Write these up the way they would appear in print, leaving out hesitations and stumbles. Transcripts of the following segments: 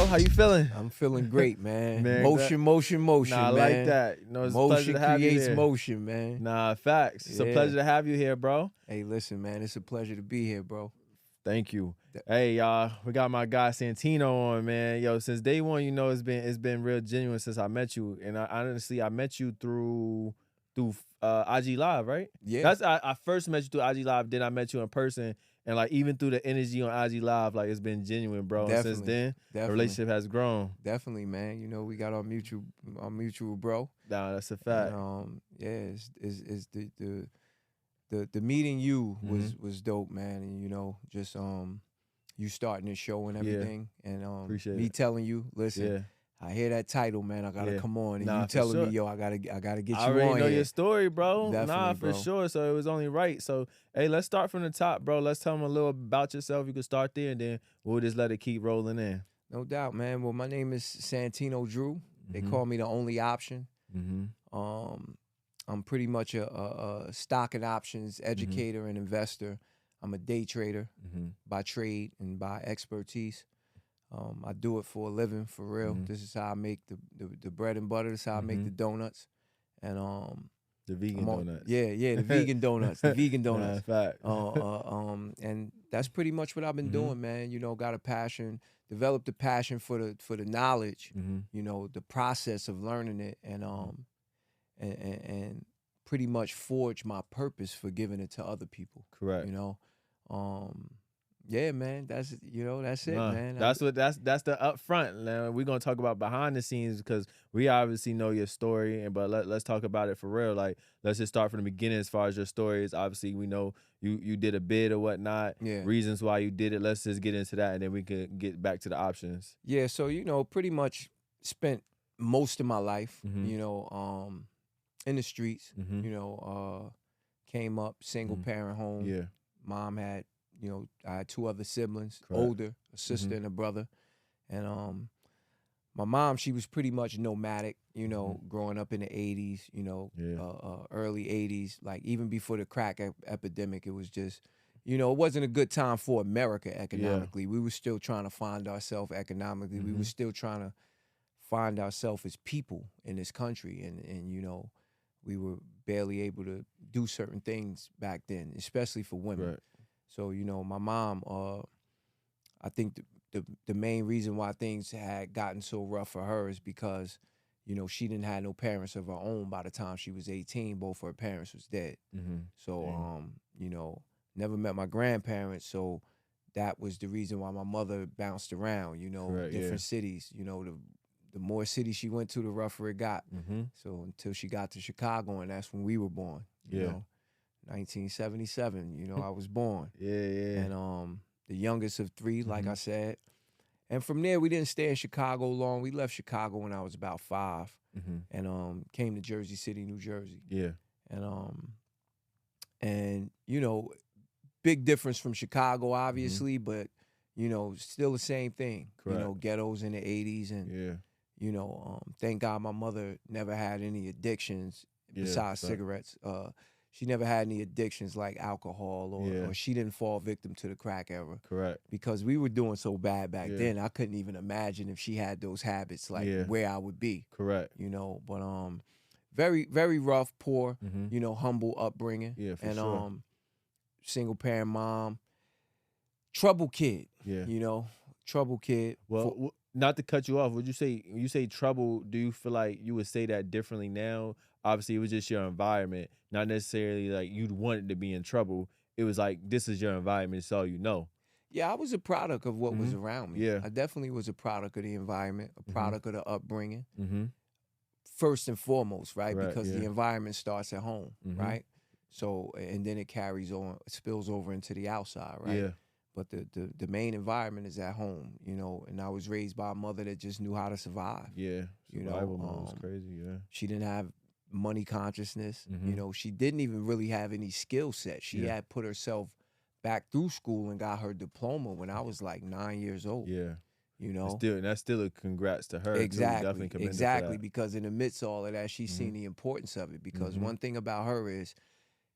How you feeling? I'm feeling great, man. Man, motion, Nah, I man. like that. You know, it's a pleasure Motion to have you creates here. motion, man. Nah, facts. It's a Yeah. pleasure to have you here, bro. Hey, listen, man. It's a pleasure to be here, bro. Thank you. Th- Hey, y'all, we got my guy Santino on, man. Yo, since day one, you know, it's been real genuine since I met you, and I met you through IG Live, right? Yeah. I first met you through IG Live, then I met you in person, and like even through the energy on IG Live, like it's been genuine, bro. And since then, the relationship has grown. Definitely, man. You know, we got our mutual bro. Nah, that's a fact. And, yeah, it's the meeting you was dope, man. And you know, just you starting this show and everything, and Appreciate me it. telling you, listen. Yeah. I hear that title, man. I gotta come on, and Nah, you telling sure. me, yo, I gotta get you on. I already know your story, bro. Definitely, nah, for bro. sure. So it was only right. So hey, let's start from the top, bro. Let's tell them a little about yourself. You can start there, and then we'll just let it keep rolling in. No doubt, man. Well, my name is Santino Drew. They call me the only option. I'm pretty much a stock and options educator and investor. I'm a day trader by trade and by expertise. I do it for a living, for real. This is how I make the bread and butter. This is how I make the donuts. And the vegan donuts. Yeah, the vegan donuts. The vegan donuts. Nah, fact. And that's pretty much what I've been doing, man. You know, got a passion, developed a passion for the knowledge, you know, the process of learning it, and pretty much forge my purpose for giving it to other people. Correct. You know. Yeah, man. That's it, man. That's the upfront. Now we're gonna talk about behind the scenes because we obviously know your story, but let's talk about it for real. Like, let's just start from the beginning as far as your story is. Obviously, we know you did a bid or whatnot. Yeah. Reasons why you did it. Let's just get into that, and then we can get back to the options. Yeah. So you know, pretty much spent most of my life, you know, in the streets. You know, came up single parent home. Yeah. Mom had. You know, I had two other siblings, Correct. older, a sister and a brother. And my mom, she was pretty much nomadic, you know, growing up in the 80s, you know, early 80s. Like, even before the crack epidemic, it was just, you know, it wasn't a good time for America economically. We were still trying to find ourselves economically. We were still trying to find ourselves as people in this country. And, you know, we were barely able to do certain things back then, especially for women. Right. So, you know, my mom, I think the main reason why things had gotten so rough for her is because, you know, she didn't have no parents of her own by the time she was 18. Both her parents was dead. So, you know, never met my grandparents. So that was the reason why my mother bounced around, you know, different cities. You know, the more cities she went to, the rougher it got. So until she got to Chicago, and that's when we were born, you know. 1977, you know, I was born. And the youngest of three, like I said. And from there, we didn't stay in Chicago long. We left Chicago when I was about 5 and came to Jersey City, New Jersey. And you know, big difference from Chicago, obviously, but, you know, still the same thing. Correct. You know, ghettos in the 80s. And, you know, thank God my mother never had any addictions besides cigarettes. She never had any addictions like alcohol or she didn't fall victim to the crack era. Correct. Because we were doing so bad back then, I couldn't even imagine if she had those habits, like where I would be. Correct. You know, but very, very rough, poor, you know, humble upbringing. Yeah, for and sure. Single parent mom, trouble kid. You know, trouble kid. Well, not to cut you off, would you say, when you say trouble, do you feel like you would say that differently now? Obviously, it was just your environment, not necessarily like you'd wanted to be in trouble. It was like, this is your environment, it's all you know. Yeah, I was a product of what was around me. Yeah. I definitely was a product of the environment, a product of the upbringing. First and foremost, right? Because the environment starts at home, right? So, and then it carries on, spills over into the outside, right? But the main environment is at home, you know, and I was raised by a mother that just knew how to survive. You know, was crazy, She didn't have money consciousness. You know, she didn't even really have any skill set. She had put herself back through school and got her diploma when I was like 9 years old. You know, that's still a congrats to her. Exactly, too. exactly. Because in the midst of all of that, she's seen the importance of it. Because one thing about her is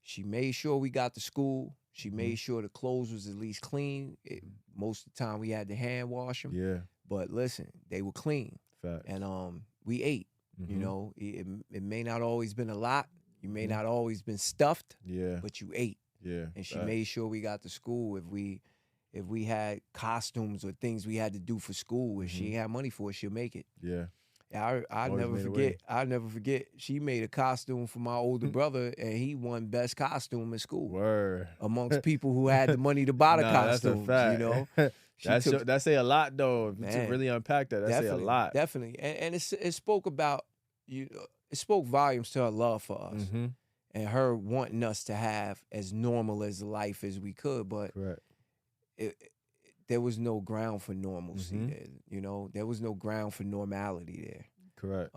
she made sure we got to school. She made sure the clothes was at least clean. Most of the time we had to hand wash them. But listen, they were clean. Facts. And we ate. You know, it may not always been a lot. You may not always been stuffed. Yeah. But you ate. Yeah. And she made sure we got to school. If we had costumes or things we had to do for school, if she had money for it, she'll make it. Yeah. I never forget. I never forget. She made a costume for my older brother, and he won best costume in school. Word. Amongst people who had the money to buy the costumes. That's a fact. You know, that say a lot though. Man, To really unpack that, say a lot. Definitely, and it spoke about it spoke volumes to her love for us, and her wanting us to have as normal as a life as we could. But Correct. There was no ground for normalcy there. You know, there was no ground for normality there. Correct.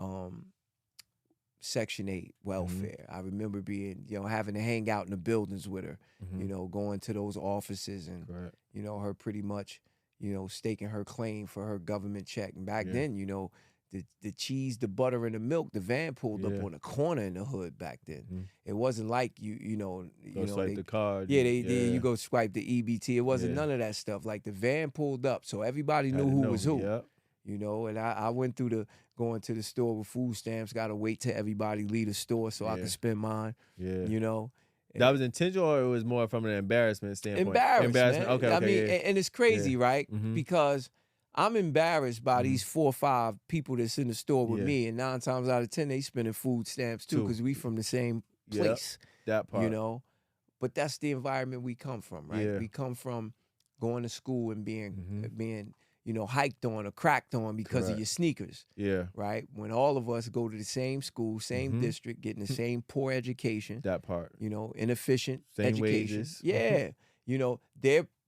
Section 8 welfare. I remember being, having to hang out in the buildings with her, going to those offices and, her pretty much, staking her claim for her government check. And back then, the cheese, the butter, and the milk, the van pulled up on the corner in the hood back then. It wasn't like swipe the card. You go swipe the EBT. It wasn't none of that stuff. Like the van pulled up, so everybody knew who was who. Yep. And I went through going to the store with food stamps. Got to wait till everybody leave the store so I could spend mine. Yeah. That was intentional, or it was more from an embarrassment standpoint? Embarrassment. Okay. I mean, and it's crazy, right? Because I'm embarrassed by these 4 or 5 people that's in the store with me, and 9 times out of 10 they spending food stamps too, because we from the same place. That part. But that's the environment we come from, right? Yeah. We come from going to school and being hiked on or cracked on because of your sneakers. Yeah. Right? When all of us go to the same school, same district, getting the same poor education. That part. Inefficient same education. Wages. Yeah.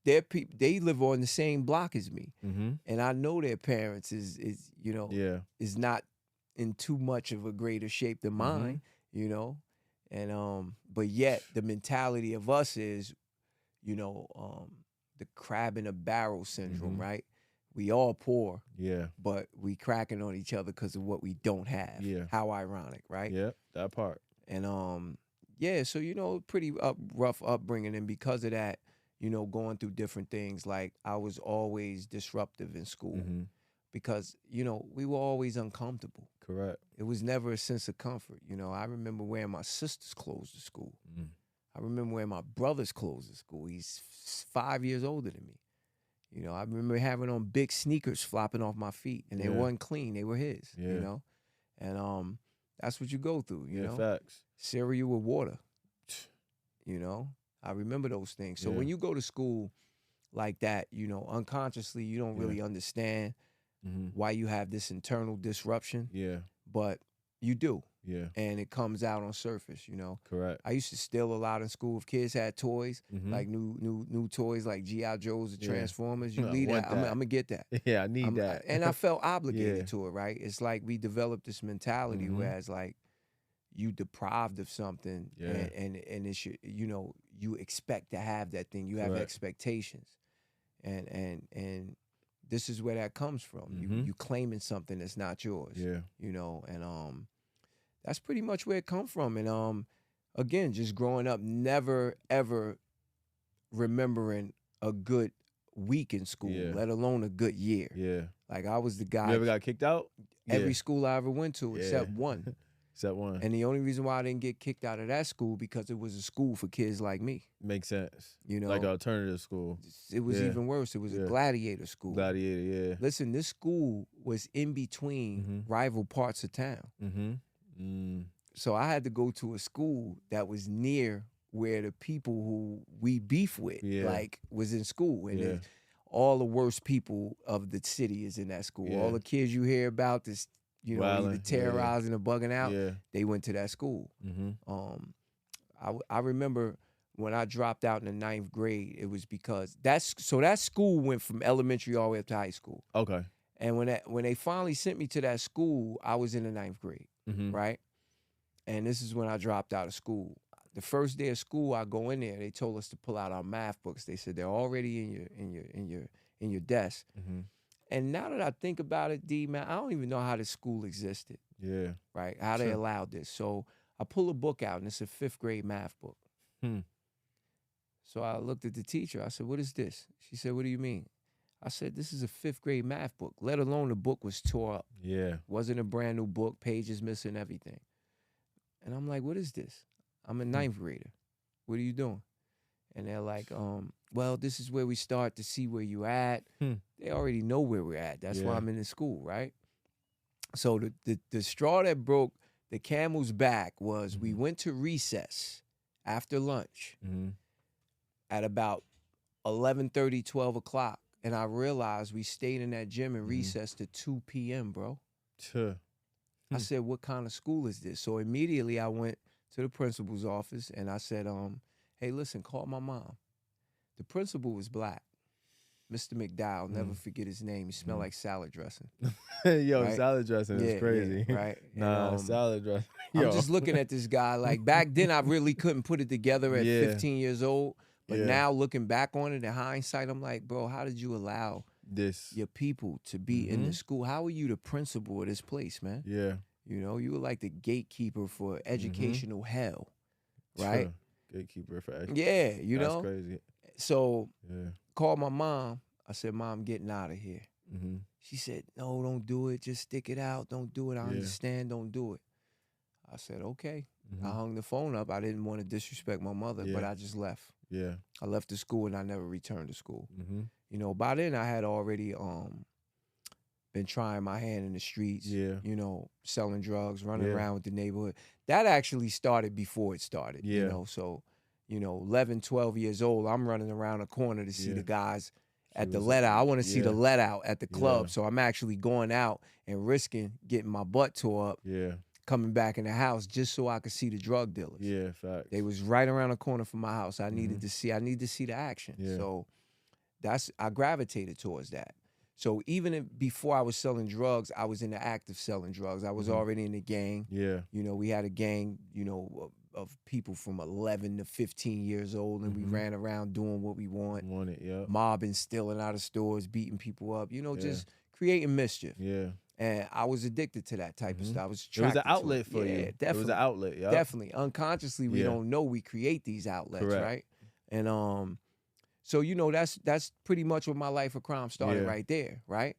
Their people, they live on the same block as me. And I know their parents is not in too much of a greater shape than mine, And but yet the mentality of us is, the crab in a barrel syndrome, right? We all poor, but we cracking on each other because of what we don't have. Yeah. How ironic, right? Yeah, that part. And so pretty rough upbringing, and because of that, going through different things. Like I was always disruptive in school because we were always uncomfortable. Correct. It was never a sense of comfort. I remember wearing my sister's clothes to school. I remember wearing my brother's clothes to school. He's 5 years older than me. I remember having on big sneakers flopping off my feet, and they weren't clean. They were his, and that's what you go through, Facts. Cereal with water, I remember those things. So when you go to school like that, unconsciously, you don't really understand why you have this internal disruption. Yeah. But you do. Yeah. And it comes out on surface, Correct. I used to steal a lot in school. If kids had toys, like new toys like G.I. Joes or Transformers, you leave that. I'm going to get that. Yeah, I need that. And I felt obligated to it, right? It's like we developed this mentality whereas like you deprived of something and it should, you expect to have that thing. You have expectations. And this is where that comes from. You claiming something that's not yours. Yeah. And that's pretty much where it comes from. And again, just growing up, never ever remembering a good week in school, let alone a good year. Yeah. Like I was the guy. You ever got kicked out? Every school I ever went to, except one. Except one. And the only reason why I didn't get kicked out of that school because it was a school for kids like me. Makes sense. Like an alternative school. It was even worse. It was a gladiator school. Gladiator, yeah. Listen, this school was in between rival parts of town. So I had to go to a school that was near where the people who we beef with, like, was in school. And all the worst people of the city is in that school. All the kids you hear about, this, either terrorizing or bugging out, they went to that school. I remember when I dropped out in the 9th grade, it was because that school went from elementary all the way up to high school. Okay. And when they finally sent me to that school, I was in the 9th grade, right? And this is when I dropped out of school. The first day of school, I go in there. They told us to pull out our math books. They said they're already in your desk. And now that I think about it, D, man, I don't even know how this school existed. Yeah. Right? How they allowed this. So I pull a book out, and it's a 5th grade math book. So I looked at the teacher. I said, "What is this?" She said, "What do you mean?" I said, this is a 5th grade math book, let alone the book was tore up. Yeah. Wasn't a brand new book, pages missing, everything. And I'm like, what is this? I'm a Hmm. 9th grader. What are you doing? And they're like, well, this is where we start to see where you at. Hmm. They already know where we're at. That's why Yeah. I'm in the school, right? So the straw that broke the camel's back was we Mhm. went to recess after lunch Mhm. at about 11:30, 12 o'clock. And I realized we stayed in that gym in Mhm. recess to 2 p.m., bro. Tuh. I Hmm. said, what kind of school is this? So immediately I went to the principal's office and I said, hey, listen, call my mom. The principal was black. Mr. McDowell, never forget his name. He smelled like salad dressing, Yo, right? salad dressing is Yeah, crazy. right. Nah, And salad dressing. I'm Yo. just looking at this guy. Like back then, I really couldn't put it together at Yeah. 15 years old. But Yeah. now looking back on it in hindsight, I'm like, bro, how did you allow This. your people to be in the Mhm. school? How are you the principal of this place, man? Yeah. You know, you were like the gatekeeper for educational hell, right? Tuh. Gatekeeper for education. Yeah, you That's know? crazy. So Yeah. called my mom. I said, Mom, I'm getting out of here. Mm-hmm. She said, no, don't do it. Just stick it out. Don't do it. I Yeah. understand. Don't do it. I said, okay. I Mm-hmm. hung the phone up. I didn't want to disrespect my mother, but Yeah. I just left. Yeah. I left the school and I never returned to school. Mm-hmm. You know, by then I had already been trying my hand in the streets, Yeah. you know, selling drugs, running Yeah. around with the neighborhood. That actually started before it started, you Yeah. know. So, you know, 11, 12 years old, I'm running around a corner to see Yeah. the guys She at the was let out. I want to see the yeah. let out at the club. Yeah. So I'm actually going out and risking getting my butt tore up, Yeah. coming back in the house just so I could see the drug dealers. Yeah. Facts. They was right around the corner from my house. I needed Mhm. to see. I need to see the action. Yeah. So I gravitated towards that. So even before I was selling drugs, I was in the act of selling drugs. I was Mhm. already in the gang. Yeah. You know, we had a gang, you know, of people from 11 to 15 years old, and we Mhm. ran around doing what we want, Want it. Yeah. mobbing, stealing out of stores, beating people up, you know, Yeah. just creating mischief. Yeah. And I was addicted to that type of Mhm. stuff. I was It was an attracted to outlet it. for Yeah, you. It was definitely. an outlet. Yeah. Definitely. Unconsciously, we Yeah. don't know we create these outlets, Correct. right? And so you know that's pretty much where my life of crime started Yeah. right there, right?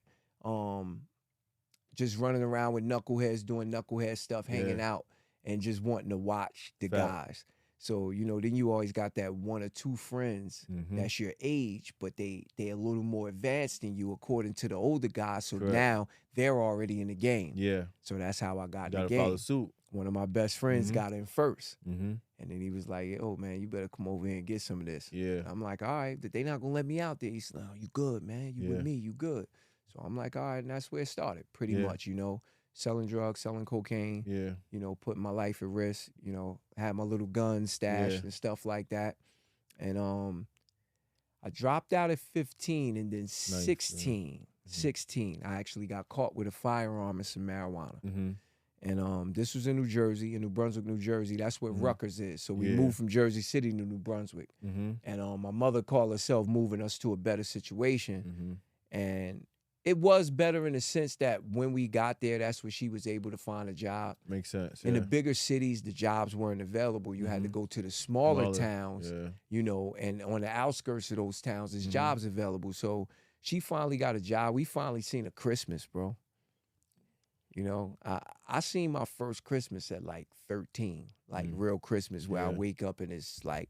Just running around with knuckleheads, doing knucklehead stuff, hanging Yeah. out, and just wanting to watch the Fact. guys. So you know, then you always got that one or two friends Mhm. that's your age, but they a little more advanced than you according to the older guys. So Correct. now they're already in the game. Yeah. So that's how I got You in the gotta follow game. suit. One of my best friends Mhm. got in first. Mm-hmm. And then he was like, oh, man, you better come over here and get some of this. Yeah. I'm like, all right, they not going to let me out there. He's like, oh, you good, man. You Yeah. with me. You good. So I'm like, all right. And that's where it started pretty Yeah. much, you know, selling drugs, selling cocaine, Yeah. you know, putting my life at risk, you know, had my little gun stashed Yeah. and stuff like that. And I dropped out at 15 and then 16, Mhm. 16, I actually got caught with a firearm and some marijuana. Mm-hmm. And this was in New Jersey, in New Brunswick, New Jersey. That's where Mhm. Rutgers is. So we Yeah. moved from Jersey City to New Brunswick. Mm-hmm. And my mother called herself moving us to a better situation. Mm-hmm. And it was better in the sense that when we got there, that's where she was able to find a job. Makes sense. In Yeah. the bigger cities, the jobs weren't available. You had to Mhm. go to the smaller Smaller. towns, Yeah. you know, and on the outskirts of those towns, there's Mhm. jobs available. So she finally got a job. We finally seen a Christmas, bro. You know, I seen my first Christmas at like 13, like real Christmas, where I Yeah. wake up and it's like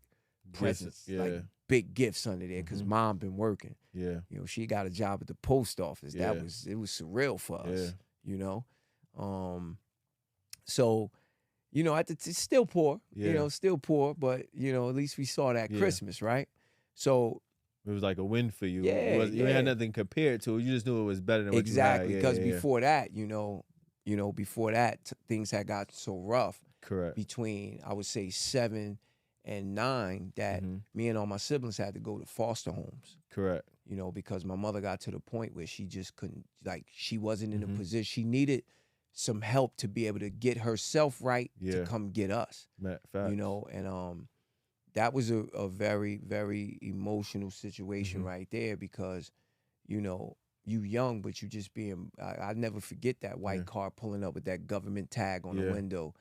Gifts, presents, yeah. like big gifts under there, because Mhm. mom been working. Yeah. You know, she got a job at the post office. Yeah. It was surreal for us. Yeah. You know, so you know, it's still poor. You Yeah. know, still poor, but you know, at least we saw that Yeah. Christmas, right? So It was like a win for you. Yeah, You ain't had yeah. nothing compared to it. You just knew it was better than what exactly, you had. because Yeah, yeah, yeah. before that, before that, things had got so rough. Correct. Between, I would say, 7 and 9, that Mhm. me and all my siblings had to go to foster homes, Correct. you know, because my mother got to the point where she just couldn't, like, she wasn't in a Mhm. position. She needed some help to be able to get herself right Yeah. to come get us, Facts. you know, and that was a very, very emotional situation Mhm. right there, because, you know, you young, but you just being, I never forget that white Yeah. car pulling up with that government tag on Yeah. the window,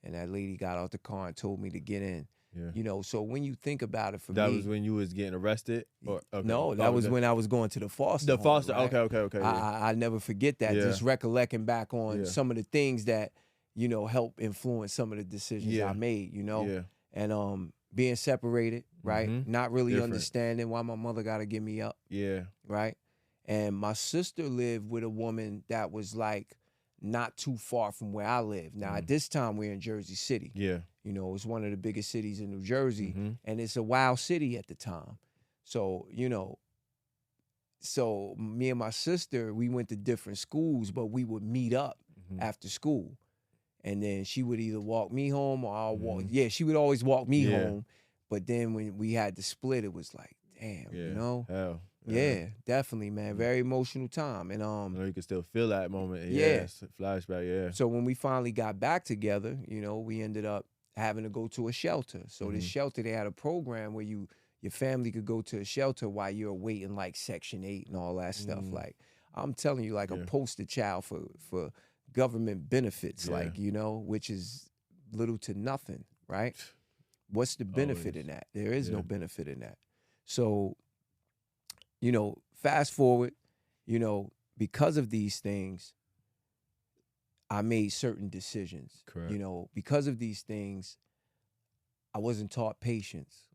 and that lady got out the car and told me to get in. Yeah. You know, so when you think about it, for That me, was when you was getting arrested? Or okay. no, that was when I was going to the foster The home, foster. right? Okay. Yeah. I never forget that. Yeah. Just recollecting back on Yeah. some of the things that, you know, help influence some of the decisions I made, you know? Yeah. And being separated, right? Not really Different. understanding why my mother got to give me up, Yeah. right? And my sister lived with a woman that was like not too far from where I live. Now, at this time, we're in Jersey City. Yeah. You know, it's one of the biggest cities in New Jersey, and it's a wild city at the time. So, you know, so me and my sister, we went to different schools, but we would meet up after school. And then she would either walk me home or I'll walk. Yeah, she would always walk me home. But then when we had to split, it was like, damn, you know? Hell. Yeah, definitely, man. Very emotional time. And I know you can still feel that moment. Yeah. Flashback, yeah. So when we finally got back together, you know, we ended up having to go to a shelter. So this shelter, they had a program where your family could go to a shelter while you're waiting like Section 8 and all that stuff. Like, I'm telling you, like a poster child for government benefits, like, you know, which is little to nothing, right? What's the benefit in that? There is no benefit in that. So, you know, fast forward, you know, because of these things, I made certain decisions. Correct. You know, because of these things, I wasn't taught patience.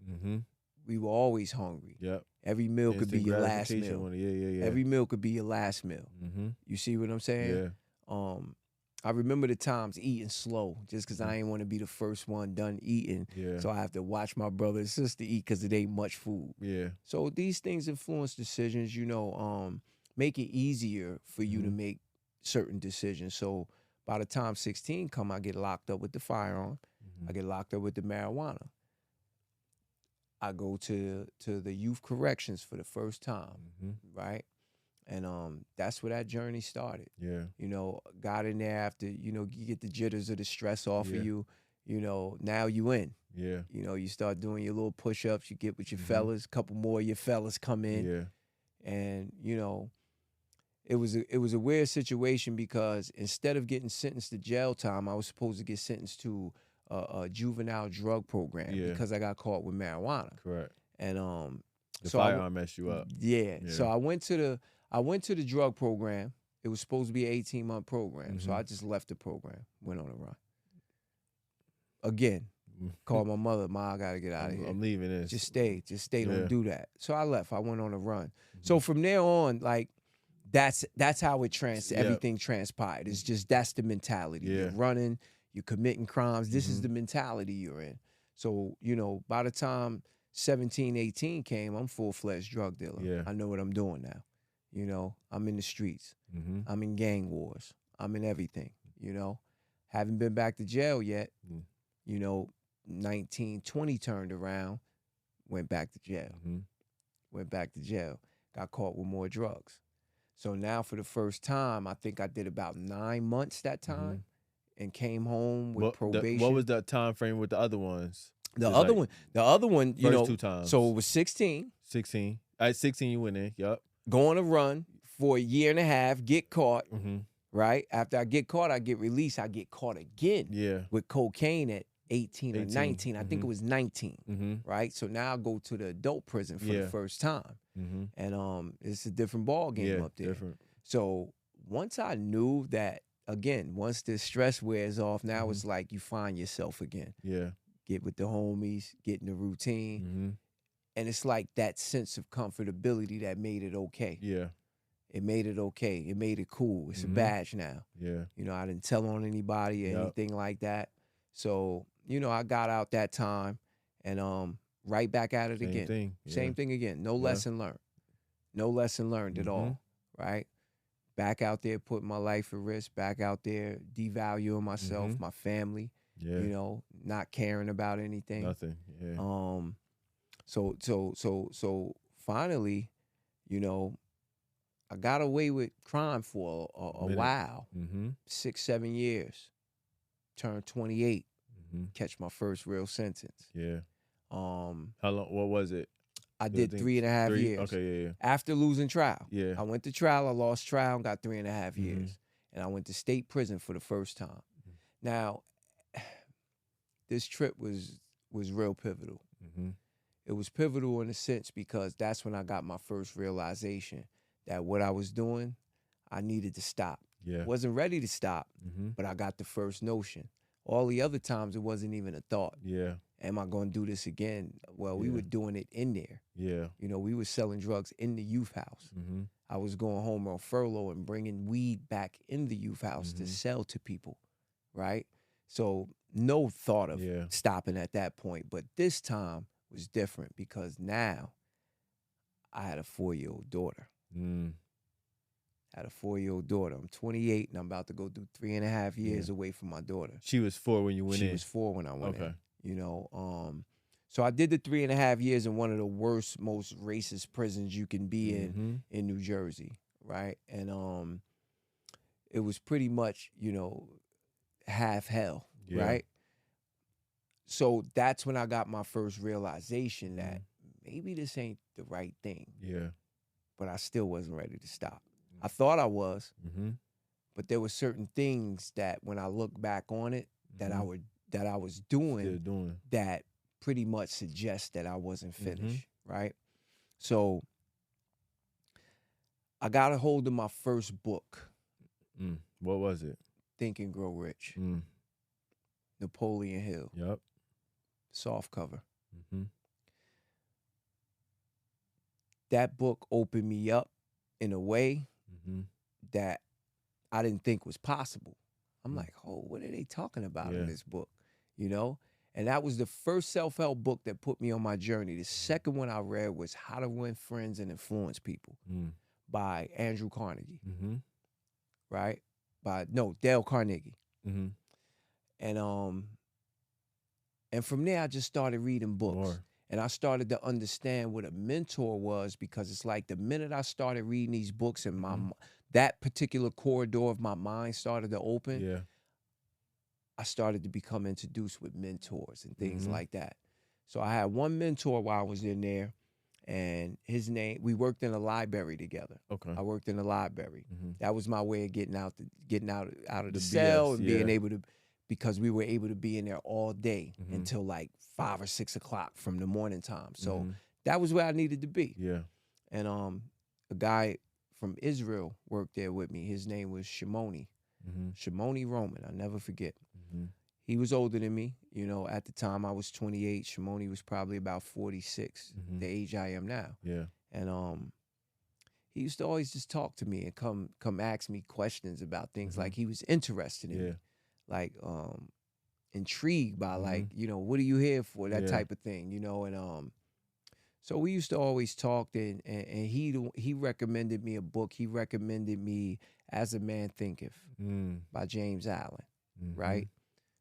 We were always hungry. Yep. Every meal could be your last gratification meal. one. Yeah. Every meal could be your last meal. You see what I'm saying? Yeah. I remember the times eating slow just because I ain't want to be the first one done eating. Yeah. So I have to watch my brother and sister eat because it ain't much food. Yeah. So these things influence decisions, you know, make it easier for you to make certain decisions. So by the time 16 come, I get locked up with the firearm. I get locked up with the marijuana. I go to the youth corrections for the first time, right? And that's where that journey started. Yeah. You know, got in there after, you know, you get the jitters of the stress off of you. You know, now you in. Yeah. You know, you start doing your little push-ups, you get with your fellas, a couple more of your fellas come in. Yeah. And, you know, it was a weird situation because instead of getting sentenced to jail time, I was supposed to get sentenced to a juvenile drug program because I got caught with marijuana. Correct. And the firearm messed you up. Yeah. So I went to the drug program. It was supposed to be an 18-month program. So I just left the program, went on a run. Again, called my mother, Ma, I gotta get out of here. I'm leaving this. Just stay, don't do that. So I left. I went on a run. So from there on, like, that's how it everything transpired. It's just that's the mentality. You're running, you're committing crimes. This is the mentality you're in. So, you know, by the time 17, 18 came, I'm full-fledged drug dealer. Yeah. I know what I'm doing now. You know, I'm in the streets. I'm in gang wars. I'm in everything, you know. Haven't been back to jail yet. You know, 19, 20 turned around, went back to jail. Went back to jail. Got caught with more drugs. So now for the first time, I think I did about 9 months that time and came home with probation. What was the time frame with the other ones? The other one, you know, 2 times. So it was 16. 16. At 16 you went in, yup. Go on a run for a year and a half, get caught, right? After I get caught, I get released. I get caught again with cocaine at 18 or 19. I think it was 19, right? So now I go to the adult prison for the first time. And it's a different ball game up there. Different. So once I knew that, again, once the stress wears off, now it's like you find yourself again. Yeah. Get with the homies, get in the routine. And it's like that sense of comfortability that made it okay. Yeah. It made it okay. It made it cool. It's a badge now. Yeah. You know, I didn't tell on anybody or anything like that. So, you know, I got out that time and right back at it again. Same thing again. No lesson learned. No lesson learned at all, right? Back out there putting my life at risk, back out there devaluing myself, my family, you know, not caring about anything. Nothing. Yeah. So finally, you know, I got away with crime for a while, 6, 7 years. Turned 28, catch my first real sentence. Yeah. How long? What was it? I did 3.5 years. Okay, yeah. After losing trial. Yeah. I went to trial, I lost trial, and got 3.5 years. And I went to state prison for the first time. Now, this trip was was real pivotal. Mm-hmm. It was pivotal in a sense because that's when I got my first realization that what I was doing, I needed to stop. Yeah. Wasn't ready to stop, Mm-hmm. but I got the first notion. All the other times, it wasn't even a thought. Yeah. Am I going to do this again? Well, we Yeah. were doing it in there. Yeah. You know, we were selling drugs in the youth house. Mm-hmm. I was going home on furlough and bringing weed back in the youth house to Mhm. sell to people, right? So no thought of Yeah. stopping at that point. But this time was different because now I had a 4-year-old daughter. Mm. I had a 4-year-old daughter. I'm 28 and I'm about to go through 3.5 years Yeah. away from my daughter. She was 4 when you went She in. was 4 when I went Okay. in. You know, so I did the 3.5 years in one of the worst, most racist prisons you can be Mhm. in New Jersey, right? And it was pretty much, you know, half hell, Yeah. right? So that's when I got my first realization that Mhm. maybe this ain't the right thing, Yeah. but I still wasn't ready to stop. Mm. I thought I was, Mm-hmm. but there were certain things that when I look back on it that I was Still doing doing. that pretty much suggests that I wasn't Mhm. finished, right? So I got a hold of my first book, Mm. What was it? Think and Grow Rich, Mm. Napoleon Hill, Yep. soft cover. Mm-hmm. That book opened me up in a way Mm-hmm. that I didn't think was possible. I'm Mm. like, oh, what are they talking about Yeah. in this book? You know? And that was the first self-help book that put me on my journey. The second one I read was How to Win Friends and Influence People Mm. by Andrew Carnegie, Mm-hmm. right? Dale Carnegie. Mm-hmm. And from there I just started reading books. More. And I started to understand what a mentor was because it's like the minute I started reading these books and Mhm. that particular corridor of my mind started to open, Yeah. I started to become introduced with mentors and things Mhm. like that. So I had one mentor while I was in there, and we worked in a library together. Okay. I worked in the library. Mm-hmm. That was my way of getting out of the The cell BS, and being yeah. able to, because we were able to be in there all day Mhm. until like 5 or 6 o'clock from the morning time. So Mhm. that was where I needed to be. Yeah. And a guy from Israel worked there with me. His name was Shimoni. Mm-hmm. Shimoni Roman. I'll never forget. Mm-hmm. He was older than me. You know, at the time I was 28. Shimoni was probably about 46, Mhm. the age I am now. Yeah. And he used to always just talk to me and come ask me questions about things. Mhm. Like he was interested in Yeah. me, like intrigued by like, Mhm. you know, what are you here for? That Yeah. type of thing, you know. And so we used to always talk. And he recommended me a book. He recommended me As a Man Thinketh Mm. by James Allen, Mhm. right?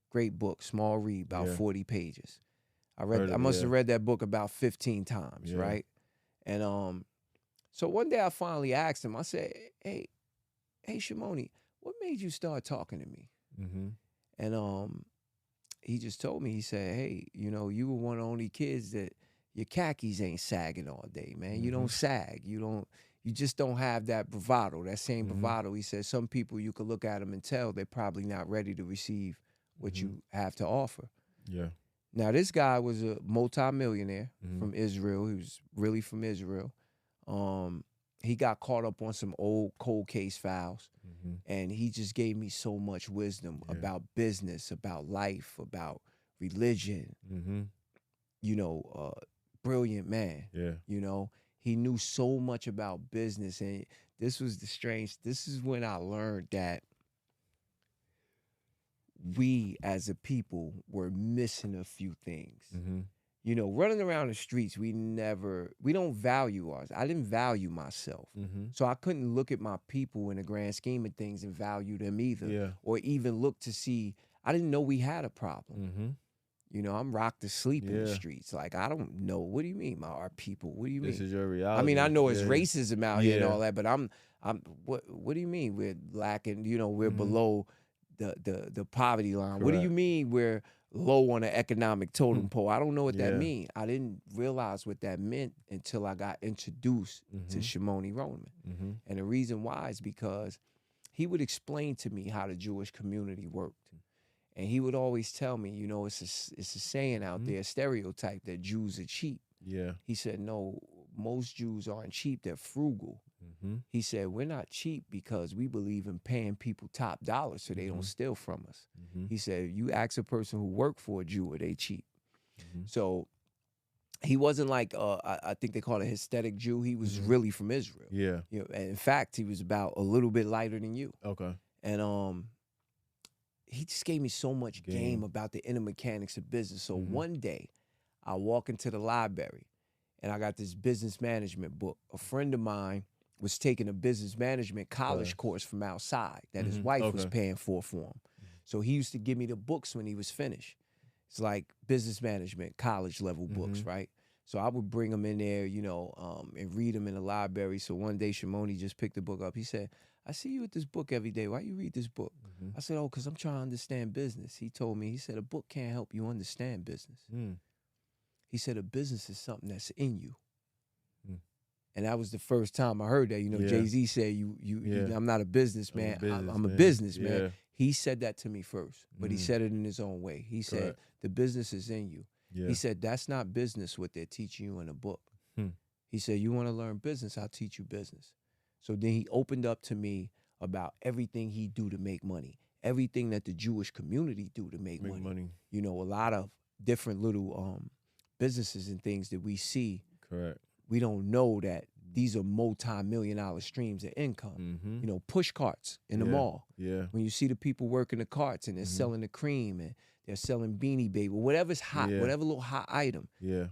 Great book, small read, about Yeah. 40 pages. I Heard of it, must have yeah. read that book about 15 times, Yeah. right? And so one day I finally asked him, I said, hey, Shimoni, what made you start talking to me? Mm-hmm. And he just told me, he said, hey, you know, you were one of the only kids that your khakis ain't sagging all day, man. You don't sag. You just don't have that bravado, that same Mhm. bravado. He said, some people you could look at them and tell they're probably not ready to receive what Mhm. you have to offer. Yeah. Now, this guy was a multimillionaire Mhm. from Israel. He was really from Israel. He got caught up on some old cold case files, Mm-hmm. and he just gave me so much wisdom Yeah. about business, about life, about religion. Mm-hmm. You know, brilliant man. Yeah. You know, he knew so much about business, and this is when I learned that we as a people were missing a few things. Mm-hmm. You know, running around the streets, we don't value ours. I didn't value myself. Mm-hmm. So I couldn't look at my people in the grand scheme of things and value them either. Yeah. Or even look to see, I didn't know we had a problem. Mm-hmm. You know, I'm rocked asleep in the Yeah. streets. Like, I don't know. What do you mean, our people? What do you This mean? is your reality. I mean, I know it's Yeah. racism out here and Yeah. all that, but what do you mean we're lacking, you know, we're Mhm. below the poverty line? What do you Correct. mean we're low on the economic totem Hmm. pole? I don't know what that Yeah. means. I didn't realize what that meant until I got introduced to Mhm. Shimoni Roman. Mm-hmm. And the reason why is because he would explain to me how the Jewish community worked. And he would always tell me, you know, it's a saying out there, a stereotype that Jews are cheap. Yeah. He said, no, most Jews aren't cheap, they're frugal. He said, we're not cheap because we believe in paying people top dollar so they don't steal from us. He said, you ask a person who worked for a Jew, are they cheap? So he wasn't like, I think they call it a aesthetic Jew. He was really from Israel. Yeah. You know, and in fact, he was about a little bit lighter than you. Okay. And he just gave me so much game about the inner mechanics of business. So one day, I walk into the library, and I got this business management book. A friend of mine was taking a business management college course from outside that his wife was paying for him. So he used to give me the books when he was finished. It's like business management, college level books, right? So I would bring them in there, you know, and read them in the library. So one day, Shimoni just picked the book up. He said, I see you with this book every day. Why you read this book? I said, oh, because I'm trying to understand business. He told me, he said, a book can't help you understand business. He said, a business is something that's in you. And that was the first time I heard that. You know, Jay-Z said, I'm not a businessman. I'm a businessman. Yeah. He said that to me first, but he said it in his own way. He said, the business is in you. Yeah. He said, that's not business what they're teaching you in a book. He said, you want to learn business, I'll teach you business. So then he opened up to me about everything he do to make money, everything that the Jewish community do to make money. You know, a lot of different little businesses and things that we see. Correct. We don't know that these are multi-million-dollar streams of income. You know, push carts in the mall. Yeah. When you see the people working the carts and they're selling the cream and they're selling Beanie Baby, whatever's hot, whatever little hot item. Yeah.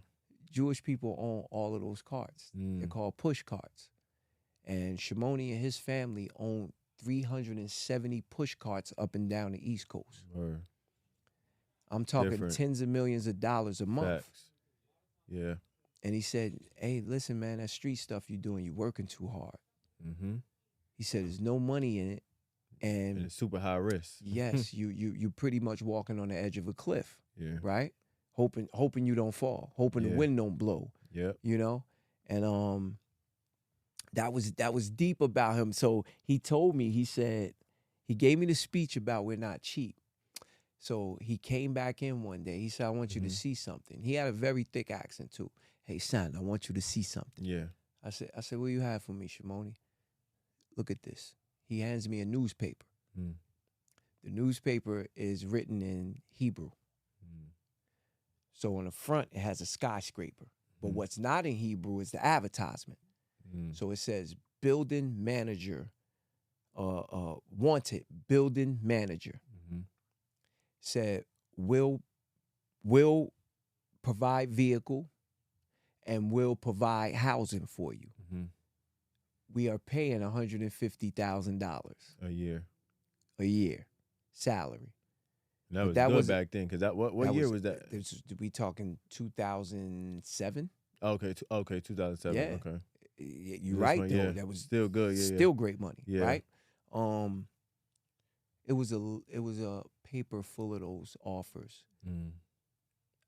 Jewish people own all of those carts. They're called push carts. And Shimoni and his family own 370 push carts up and down the East Coast. Word. I'm talking tens of millions of dollars a month. Facts. Yeah. And he said, hey, listen, man, that street stuff you're doing, you're working too hard. He said, there's no money in it. And it's super high risk. Yes, you pretty much walking on the edge of a cliff. Yeah. Right? Hoping you don't fall, hoping the wind don't blow. Yep. You know? And that was deep about him. So he told me, he said, he gave me the speech about we're not cheap. So he came back in one day. He said, I want you to see something. He had a very thick accent too. Hey, son, I want you to see something. Yeah. I said, what do you have for me, Shimoni? Look at this. He hands me a newspaper. The newspaper is written in Hebrew. So on the front, it has a skyscraper. But what's not in Hebrew is the advertisement. So it says, building manager, wanted building manager. Said, will provide vehicle and will provide housing for you. We are paying $150,000 a year salary. And that was good back then, because what year was that? We talking 2007? Okay, 2007. Yeah. Okay, you're right though. Yeah. That was still good. Still great money. Yeah. Right. It was a paper full of those offers.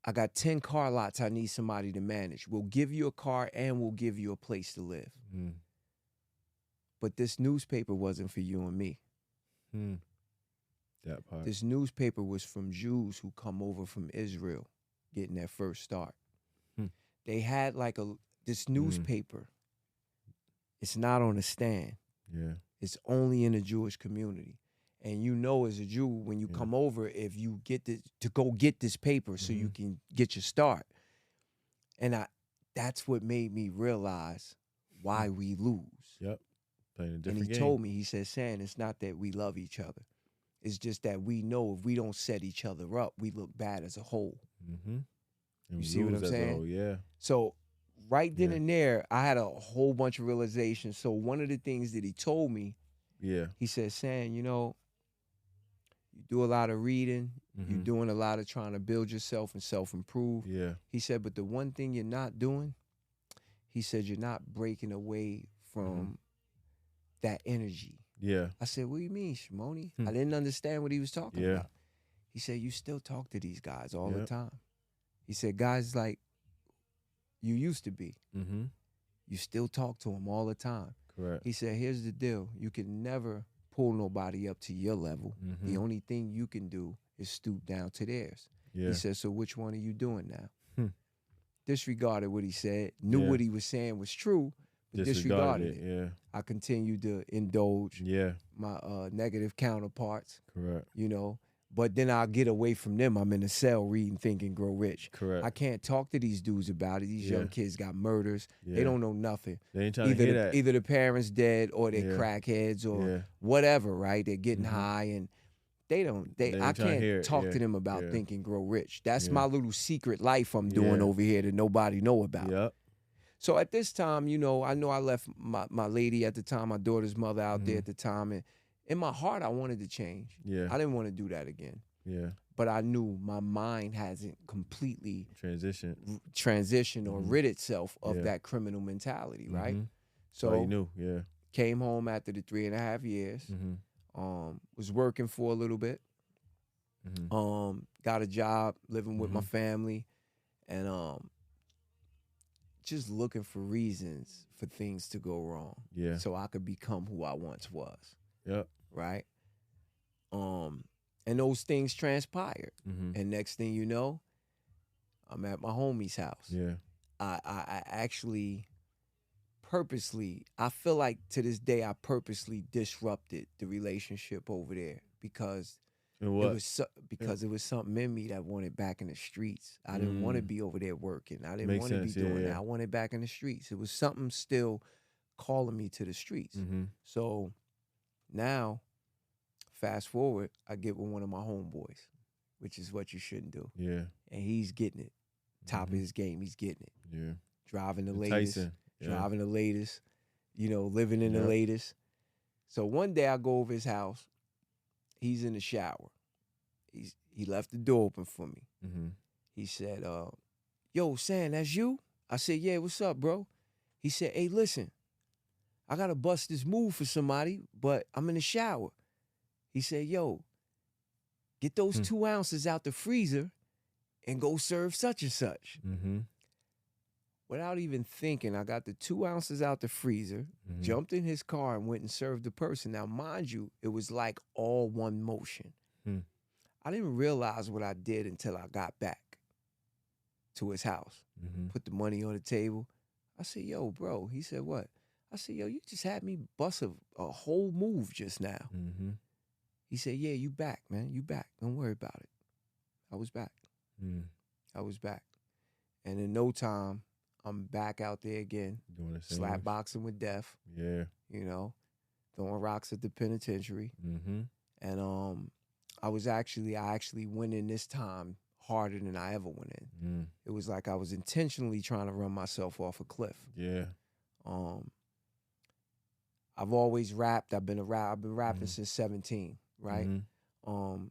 I got 10 car lots I need somebody to manage. We'll give you a car and we'll give you a place to live. But this newspaper wasn't for you and me. That part. This newspaper was from Jews who come over from Israel getting their first start. They had like this newspaper. It's not on a stand. Yeah. It's only in the Jewish community. And you know, as a Jew, when you come over, if you get to go get this paper so you can get your start. And that's what made me realize why we lose. Yep. Playing a different game. And he told me, he said, San, it's not that we love each other. It's just that we know if we don't set each other up, we look bad as a whole. You see what I'm saying? Yeah. So right then and there, I had a whole bunch of realizations. So one of the things that he told me, he said, San, you know, you do a lot of reading. You're doing a lot of trying to build yourself and self-improve. Yeah. He said, but the one thing you're not doing, he said, you're not breaking away from that energy. Yeah. I said, what do you mean, Shimoni? I didn't understand what he was talking about. He said, you still talk to these guys all the time. He said, guys like you used to be. You still talk to them all the time. Correct. He said, here's the deal. You can never pull nobody up to your level. The only thing you can do is stooped down to theirs. Yeah. He said, so which one are you doing now? Hmm. Disregarded what he said, knew Yeah. what he was saying was true, but disregarded it. Yeah. I continued to indulge Yeah. my negative counterparts, Correct. you know. But then I'll get away from them. I'm in a cell reading Think and Grow Rich. Correct. I can't talk to these dudes about it. These young kids got murders. Yeah. They don't know nothing. They ain't trying to hear that. Either the parents dead or they're Yeah. crackheads or Yeah. whatever, right? They're getting Mhm. high and They I ain't tryna can't hear it. talk Yeah. to them about Yeah. Think and Grow Rich. That's Yeah. my little secret life I'm doing Yeah. over here that nobody know about. Yep. So at this time, you know I left my lady at the time, my daughter's mother out there Mhm. at the time, and in my heart I wanted to change. Yeah. I didn't want to do that again. Yeah. But I knew my mind hasn't completely Transition. transitioned or Mhm. rid itself of Yeah. that criminal mentality, right? Mhm. So you knew. Yeah. came home after the 3.5 years. Mhm. Was working for a little bit. Mhm. Got a job, living with my Mhm. family, and just looking for reasons for things to go wrong. Yeah. So I could become who I once was. Yep. Right? And those things transpired. Mhm. And next thing you know, I'm at my homie's house. Yeah. I actually purposely, I feel like to this day, I purposely disrupted the relationship over there because And what? it was something in me that wanted back in the streets. I didn't want to be over there working. I didn't Makes want to be sense. Yeah, doing that. yeah. I wanted back in the streets. It was something still calling me to the streets. Mhm. So now, fast forward, I get with one of my homeboys, which is what you shouldn't do. Yeah. And he's getting it. Top of Mhm. his game, he's getting it. Yeah. Driving the latest. Tyson. Yeah. Driving the latest. You know, living in the Yep. latest. So one day I go over his house. He's in the shower. He left the door open for me. Mhm. He said, yo, San, that's you? I said, yeah, what's up, bro? He said, hey, listen, I got to bust this move for somebody, but I'm in the shower. He said, yo, get those 2 ounces out the freezer and go serve such and such. Mhm. Without even thinking, I got the 2 ounces out the freezer, Mhm. jumped in his car and went and served the person. Now, mind you, it was like all one motion. Hmm. I didn't realize what I did until I got back to his house. Mhm. Put the money on the table. I said, yo, bro. He said, what? I said, yo, you just had me bust a whole move just now. Mhm. He said, yeah, you back, man. You back. Don't worry about it. I was back. Mm. I was back. And in no time, I'm back out there again, Doing the same. slap boxing with death, Yeah. you know, throwing rocks at the penitentiary. Mhm. And I actually went in this time harder than I ever went in. Mm. It was like I was intentionally trying to run myself off a cliff. Yeah. I've always rapped. I've been rapping since 17, right? Mhm.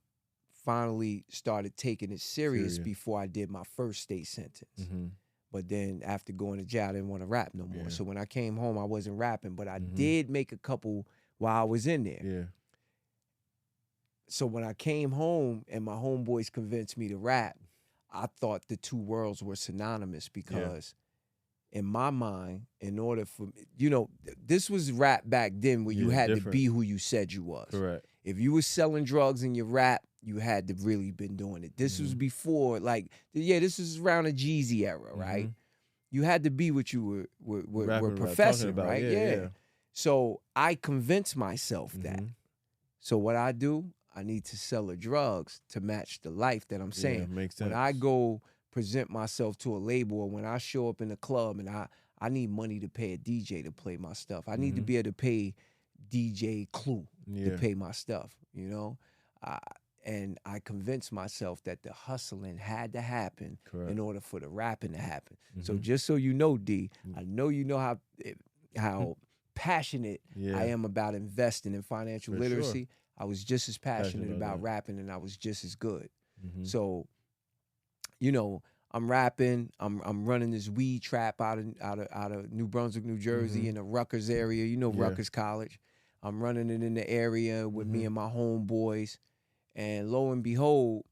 Finally started taking it serious Serious. before I did my first state sentence. Mhm. But then after going to jail, I didn't want to rap no more. Yeah. So when I came home, I wasn't rapping, but I Mhm. did make a couple while I was in there. Yeah. So when I came home and my homeboys convinced me to rap, I thought the two worlds were synonymous because in my mind, in order for, this was rap back then where you Yeah, had to different. be who you said you was. Correct. If you was selling drugs in your rap, you had to really been doing it. This was before, this was around the Jeezy era, right? Mhm. You had to be what you were Rapping about, talking professing, about, right? yeah. So I convinced myself that. Mhm. So what I do, I need to sell the drugs to match the life that I'm saying. Yeah, makes sense. When I go present myself to a label or when I show up in a club and I need money to pay a DJ to play my stuff. I need to be able to pay DJ Clue to pay my stuff, and I convinced myself that the hustling had to happen in order for the rapping to happen. So just so you know, D, I know you know how passionate I am about investing in financial For literacy. I was just as passionate Passionate about about that. rapping, and I was just as good. Mhm. So, I'm rapping. I'm running this weed trap out of New Brunswick, New Jersey, in the Rutgers area. You know Rutgers College. I'm running it in the area with me and my homeboys, and lo and behold,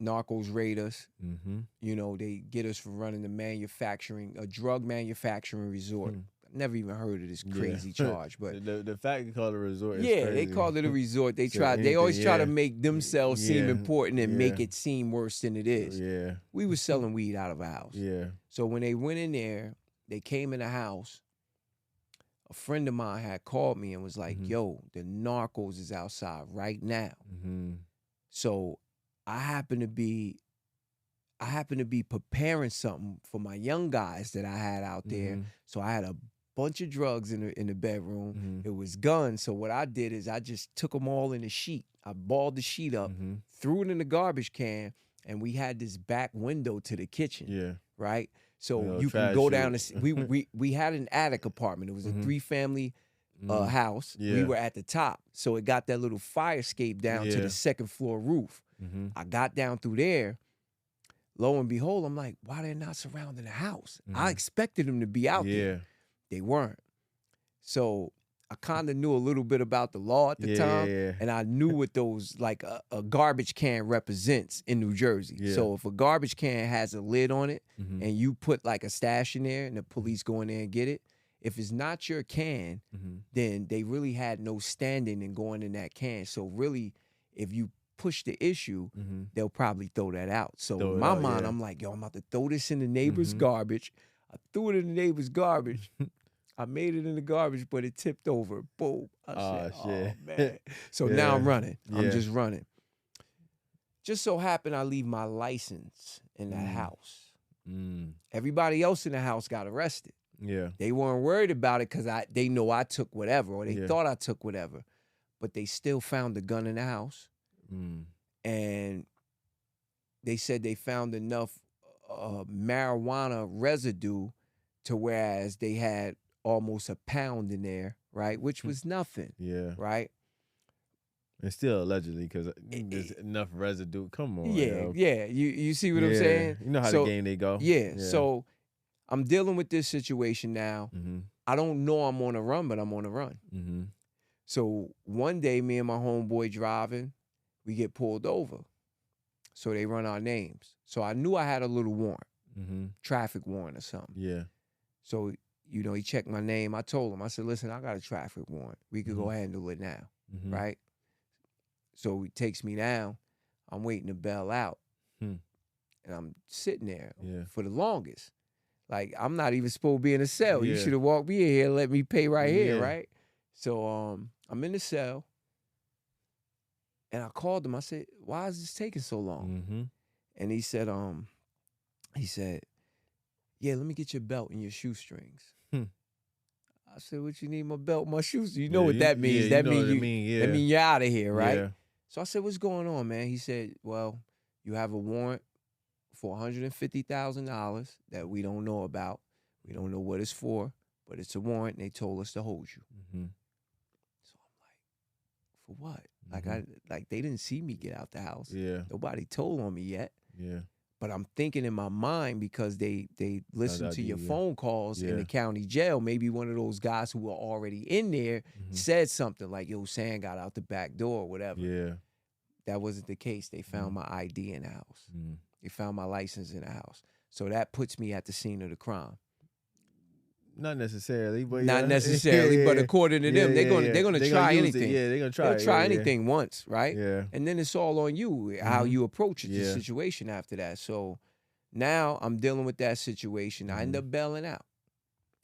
narcos raid us. Mhm. They get us for running a drug manufacturing resort never even heard of this Yeah. crazy charge, but the fact they call it a resort is yeah, crazy. they called it a resort. They So tried. They always anything, try to yeah. make themselves seem Yeah, important and make yeah. it seem worse than it is. Yeah. We was selling weed out of a house. Yeah. So when they went in there, they came in the house. A friend of mine had called me and was like, yo, the narcos is outside right now. So I happen to be preparing something for my young guys that I had out there. So I had a bunch of drugs in the bedroom. It was guns. So what I did is I just took them all in a sheet. I balled the sheet up, threw it in the garbage can, and we had this back window to the kitchen. Yeah. Right? So you can trash go down chute. we had an attic apartment. It was a 3-family house. Yeah. We were at the top. So it got that little fire escape down to the second floor roof. I got down through there. Lo and behold, I'm like, why they're not surrounding the house? I expected them to be out there. They weren't. So I kind of knew a little bit about the law at the time, and I knew what those, like a garbage can represents in New Jersey. So if a garbage can has a lid on it and you put like a stash in there and the police go in there and get it, if it's not your can, then they really had no standing in going in that can. So really, if you push the issue, they'll probably throw that out. So in my mind, I'm like, yo, I'm about to throw this in the neighbor's garbage. I threw it in the neighbor's garbage. I made it in the garbage, but it tipped over. Boom. I said, shit. oh, man. So now I'm running. I'm just running. Just so happened I leave my license in that house. Everybody else in the house got arrested. Yeah. They weren't worried about it because they know I took whatever, or they thought I took whatever. But they still found the gun in the house. And they said they found enough marijuana residue to whereas they had almost a pound in there, right? Which was nothing. Yeah. Right? And still allegedly, because there's enough residue. Come on. Yeah, yo. yeah. You see what I'm saying? You know how the game they go. Yeah. So I'm dealing with this situation now. I don't know I'm on a run, but I'm on a run. So one day, me and my homeboy driving, we get pulled over. So they run our names. So I knew I had a little warrant, traffic warrant or something. Yeah. So, you know, he checked my name. I told him, I said, listen, I got a traffic warrant. We could go handle it now, right? So he takes me down. I'm waiting to bail out. And I'm sitting there for the longest. Like, I'm not even supposed to be in a cell. You should have walked me in here and let me pay right here, right? So I'm in the cell. And I called him. I said, why is this taking so long? And he said, yeah, let me get your belt and your shoestrings. I said, what you need my belt, my shoes? You know what that means. That means you're out of here, right? Yeah. So I said, what's going on, man? He said, well, you have a warrant for $150,000 that we don't know about. We don't know what it's for, but it's a warrant and they told us to hold you. So I'm like, for what? Like they didn't see me get out the house. Yeah. Nobody told on me yet. Yeah. But I'm thinking in my mind because they listen to your yeah. phone calls in the county jail. Maybe one of those guys who were already in there said something like, yo, Sam got out the back door or whatever. Yeah. That wasn't the case. They found my ID in the house. They found my license in the house. So that puts me at the scene of the crime. Not necessarily, but not necessarily, but according to them, they're gonna try anything. Yeah, they're gonna try. They'll try anything once, right? Yeah. And then it's all on you how you approach the situation after that. So now I'm dealing with that situation. I end up bailing out.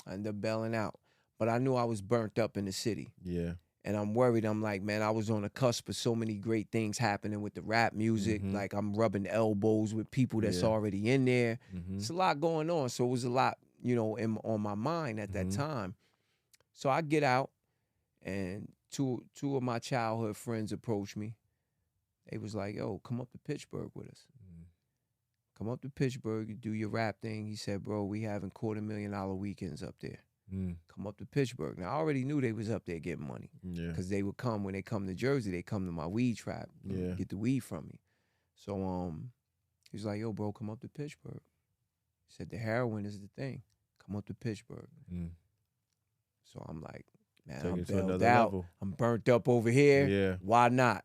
But I knew I was burnt up in the city. Yeah. And I'm worried. I'm like, man, I was on the cusp of so many great things happening with the rap music. Like I'm rubbing elbows with people that's already in there. It's a lot going on. So it was a lot, you know, on my mind at that time. So I get out and two of my childhood friends approached me. They was like, yo, come up to Pittsburgh with us. Come up to Pittsburgh, do your rap thing. He said, bro, we having $250,000 weekends up there. Come up to Pittsburgh. Now, I already knew they was up there getting money. Because they would come, when they come to Jersey, they come to my weed trap, get the weed from me. So he was like, yo, bro, come up to Pittsburgh. He said, the heroin is the thing. Come up to Pittsburgh. So I'm like, man, I'm bailed out. Level. I'm burnt up over here. Yeah. Why not?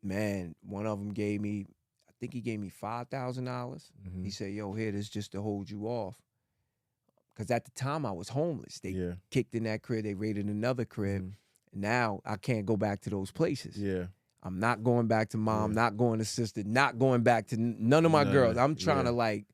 Man, one of them gave me, I think he gave me $5,000. He said, yo, here, this just to hold you off. because at the time I was homeless. They Yeah. kicked in that crib. They raided another crib. Now I can't go back to those places. Yeah. I'm not going back to mom, Yeah. not going to sister, not going back to none of my girls. I'm trying to like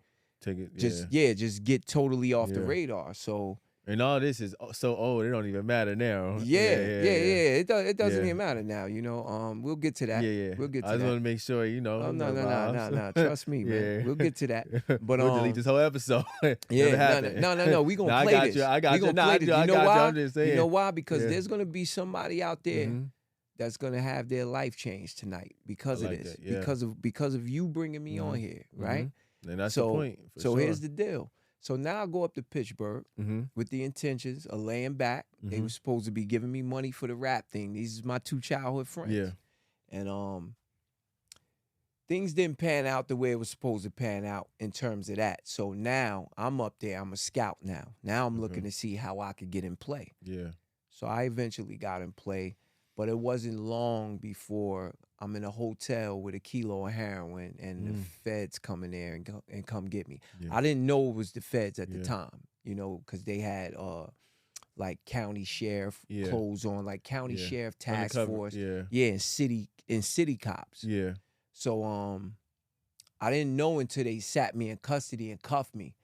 take it. just get totally off the radar. So and all this is so old, it don't even matter now. It doesn't even matter now. You know, we'll get to that. Yeah. We'll get to I that. just want to make sure, you know. Oh, no. Trust me, man. We'll get to that. But we'll delete this whole episode. No. We gonna play this. I got you. We gonna play this. You know why? I'm just saying. You know why? Because there's gonna be somebody out there that's gonna have their life changed tonight because of this. Because of you bringing me on here, right? And that's the point. So here's the deal. So now I go up to Pittsburgh with the intentions of laying back. They were supposed to be giving me money for the rap thing. These are my 2 childhood friends. Yeah. And things didn't pan out the way it was supposed to pan out in terms of that. So now I'm up there. I'm a scout now. Now I'm looking to see how I could get in play. Yeah. So I eventually got in play, but it wasn't long before I'm in a hotel with a kilo of heroin and the feds come in there and come get me. Yeah. I didn't know it was the feds at the time, you know, because they had like county sheriff clothes on, like county sheriff task force, and city cops. Yeah. So I didn't know until they sat me in custody and cuffed me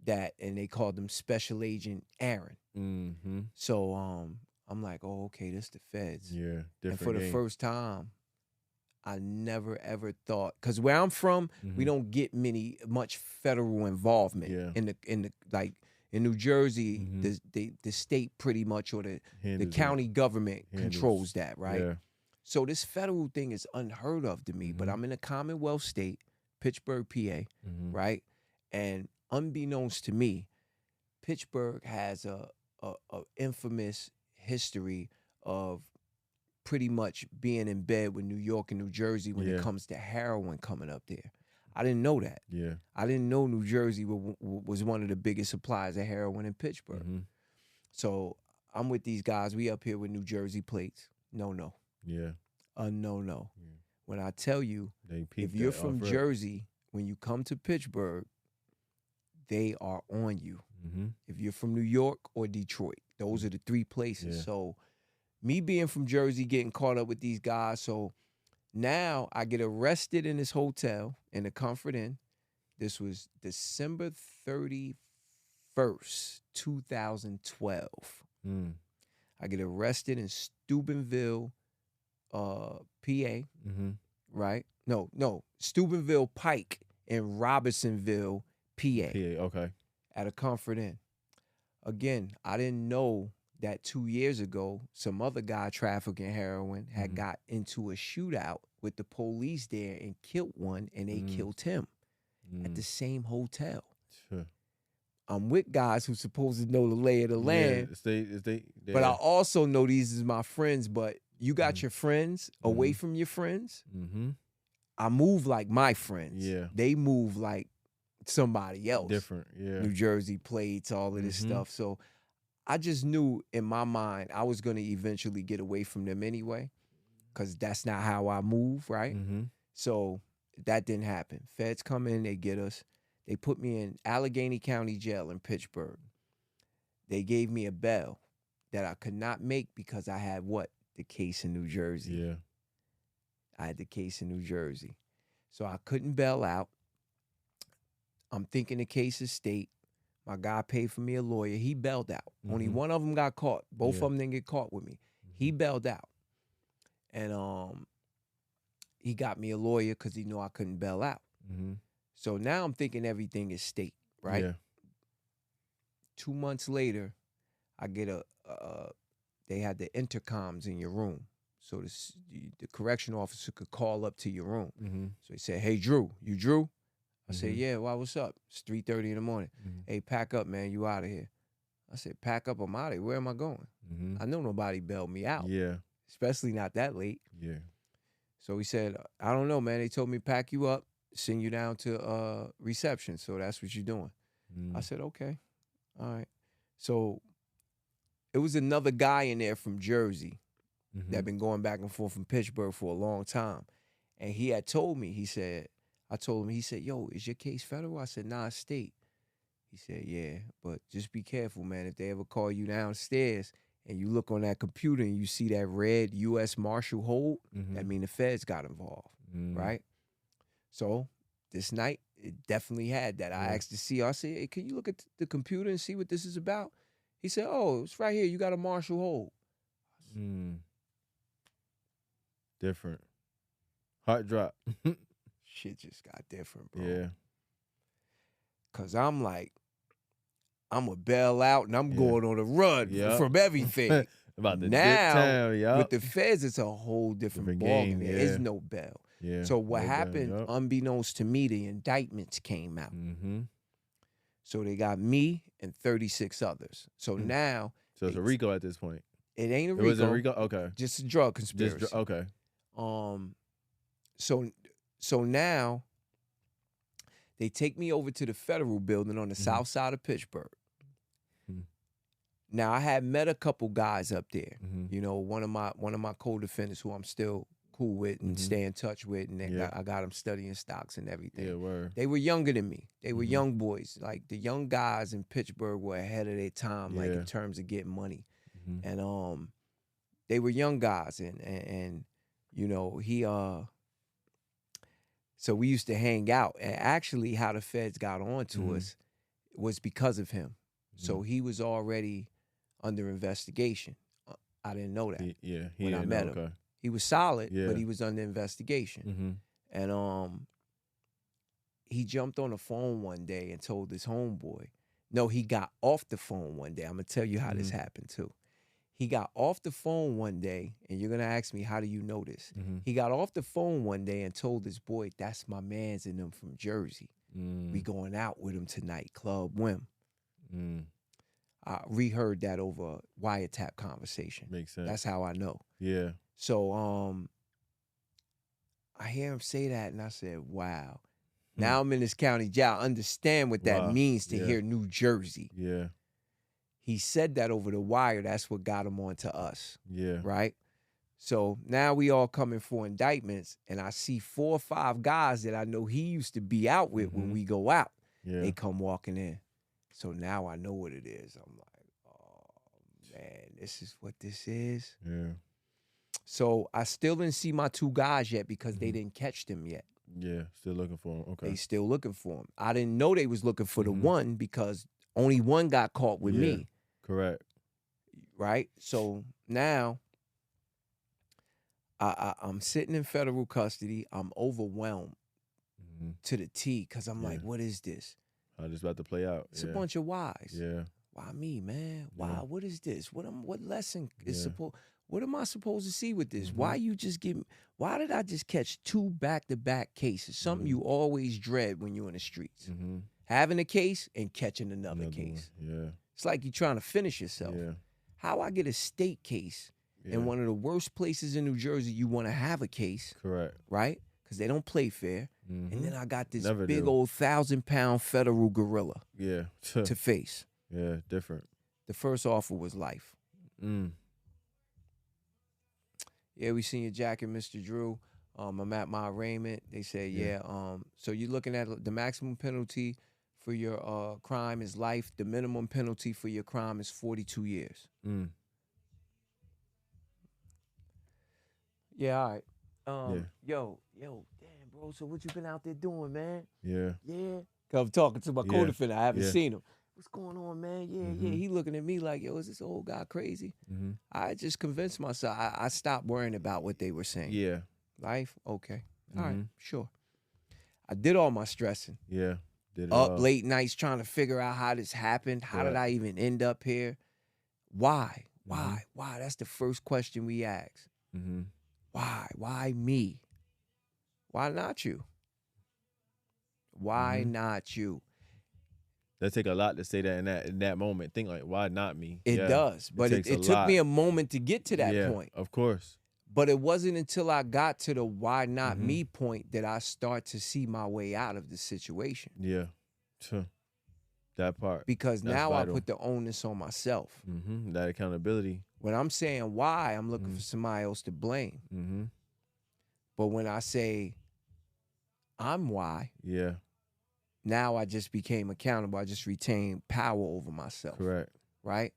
and they called them Special Agent Aaron. So I'm like, oh, okay, this the feds. Yeah, different and for game. the first time, I never ever thought, because where I'm from, we don't get much federal involvement in the like in New Jersey, the state pretty much or the county government controls that, right? Yeah. So this federal thing is unheard of to me. But I'm in a Commonwealth state, Pittsburgh, PA, right? And unbeknownst to me, Pittsburgh has a infamous history of pretty much being in bed with New York and New Jersey when it comes to heroin coming up there. I didn't know that. Yeah. I didn't know New Jersey was one of the biggest suppliers of heroin in Pittsburgh. So I'm with these guys. We up here with New Jersey plates. No. Yeah. No. Yeah. When I tell you, if you're from off-rip. Jersey, when you come to Pittsburgh, they are on you. If you're from New York or Detroit, those are the 3 places. Yeah. So me being from Jersey, getting caught up with these guys. So now I get arrested in this hotel in the Comfort Inn. This was December 31st, 2012. I get arrested in Steubenville, PA, right? No, Steubenville Pike in Robinsonville, PA. Okay. At a Comfort Inn. Again, I didn't know that 2 years ago, some other guy trafficking heroin had got into a shootout with the police there and killed one, and they killed him at the same hotel. Sure. I'm with guys who supposed to know the lay of the land, but I also know these is my friends, but you got your friends away from your friends. I move like my friends. Yeah. They move like somebody else. Different, yeah. New Jersey plates, all of this stuff. So I just knew in my mind I was going to eventually get away from them anyway, because that's not how I move, right? So that didn't happen. Feds come in, they get us. They put me in Allegheny County Jail in Pittsburgh. They gave me a bail that I could not make because I had the case in New Jersey. Yeah. I had the case in New Jersey. So I couldn't bail out. I'm thinking the case is state. My guy paid for me a lawyer. He bailed out. Only one of them got caught. Both of them didn't get caught with me. He bailed out. And he got me a lawyer because he knew I couldn't bail out. So now I'm thinking everything is state, right? Yeah. 2 months later, I get they had the intercoms in your room. So the correction officer could call up to your room. So he said, hey, Drew, you Drew? I said, yeah, well, what's up? It's 3:30 in the morning. Hey, pack up, man. You out of here. I said, pack up, I'm out of here. Where am I going? I know nobody bailed me out. Yeah. Especially not that late. Yeah. So he said, I don't know, man. They told me pack you up, send you down to reception. So that's what you're doing. I said, okay. All right. So it was another guy in there from Jersey that been going back and forth from Pittsburgh for a long time. And he had told me, I told him, he said, yo, is your case federal? I said, nah, it's state. He said, yeah, but just be careful, man. If they ever call you downstairs and you look on that computer and you see that red U.S. Marshal hold, that mean the feds got involved, right? So this night, it definitely had that. I asked the CEO, I said, hey, can you look at the computer and see what this is about? He said, oh, it's right here. You got a Marshal hold. Different. Heart drop. Shit just got different, bro. Yeah. Because I'm like, I'm going to bail out and I'm going on a run from everything. About the now, town, with the feds, it's a whole different ballgame. There is no bail. Yeah. So what happened, unbeknownst to me, the indictments came out. So they got me and 36 others. So now. So it's a RICO at this point. It ain't a RICO. It was a RICO? Okay. Just a drug conspiracy. Okay. So now they take me over to the federal building on the south side of Pittsburgh. Now I had met a couple guys up there. You know, one of my co-defendants who I'm still cool with and stay in touch with, and I got them studying stocks and everything. Yeah, word. They were younger than me. They were young boys. Like the young guys in Pittsburgh were ahead of their time, like in terms of getting money. And they were young guys, and you know, so we used to hang out. And actually how the feds got on to us was because of him. So he was already under investigation. I didn't know that. When I met him. Okay. He was solid, but he was under investigation. And he jumped on the phone one day and told his homeboy. No, he got off the phone one day. I'm going to tell you how this happened too. He got off the phone one day, and you're going to ask me, how do you know this? He got off the phone one day and told his boy, that's my mans in them from Jersey. We going out with him tonight, Club Whim. I reheard that over a wiretap conversation. Makes sense. That's how I know. Yeah. So I hear him say that, and I said, wow. Now I'm in this county jail. I understand what that means to hear New Jersey. Yeah. He said that over the wire. That's what got him on to us. Yeah. Right? So now we all coming for indictments, and I see 4 or 5 guys that I know he used to be out with when we go out. Yeah. They come walking in. So now I know what it is. I'm like, oh, man, this is what this is? Yeah. So I still didn't see my 2 guys yet because they didn't catch them yet. Yeah, still looking for him. Okay. They still looking for him. I didn't know they was looking for the one because only one got caught with me. Correct. Right? So now I'm sitting in federal custody. I'm overwhelmed to the T because I'm like, what is this? How this about to play out? It's a bunch of whys. Yeah. Why me, man? Why? What is this? What lesson is supposed? What am I supposed to see with this? Why you just give me? Why did I just catch 2 back-to-back cases? Something you always dread when you're in the streets. Having a case and catching another case. Yeah. It's like you're trying to finish yourself. Yeah. How I get a state case in one of the worst places in New Jersey you want to have a case. Correct. Right? Because they don't play fair. And then I got this big old 1,000-pound federal gorilla to face. Yeah, different. The first offer was life. Yeah, we seen your jacket, Mr. Drew. I'm at my arraignment. They said, so you're looking at the maximum penalty for your crime is life. The minimum penalty for your crime is 42 years. Yeah, all right. Yo, damn, bro. So what you been out there doing, man? Yeah. I'm talking to my co-defendant. I haven't seen him. What's going on, man? Yeah. He looking at me like, yo, is this old guy crazy? I just convinced myself. I stopped worrying about what they were saying. Yeah. Life? Okay. All right, sure. I did all my stressing. Yeah. Did it Up all. late nights trying to figure out how this happened. How did I even end up here? Why? Why? That's the first question we ask. Why? Why me? Why not you? Why not you? That take a lot to say that in that moment. Think like, why not me? It does. But it took me a moment to get to that point. Of course. But it wasn't until I got to the why not me point that I start to see my way out of the situation. Yeah. That part. Because That's now vital. I put the onus on myself. That accountability. When I'm saying why, I'm looking for somebody else to blame. But when I say I'm why, now I just became accountable. I just retained power over myself. Correct. Right?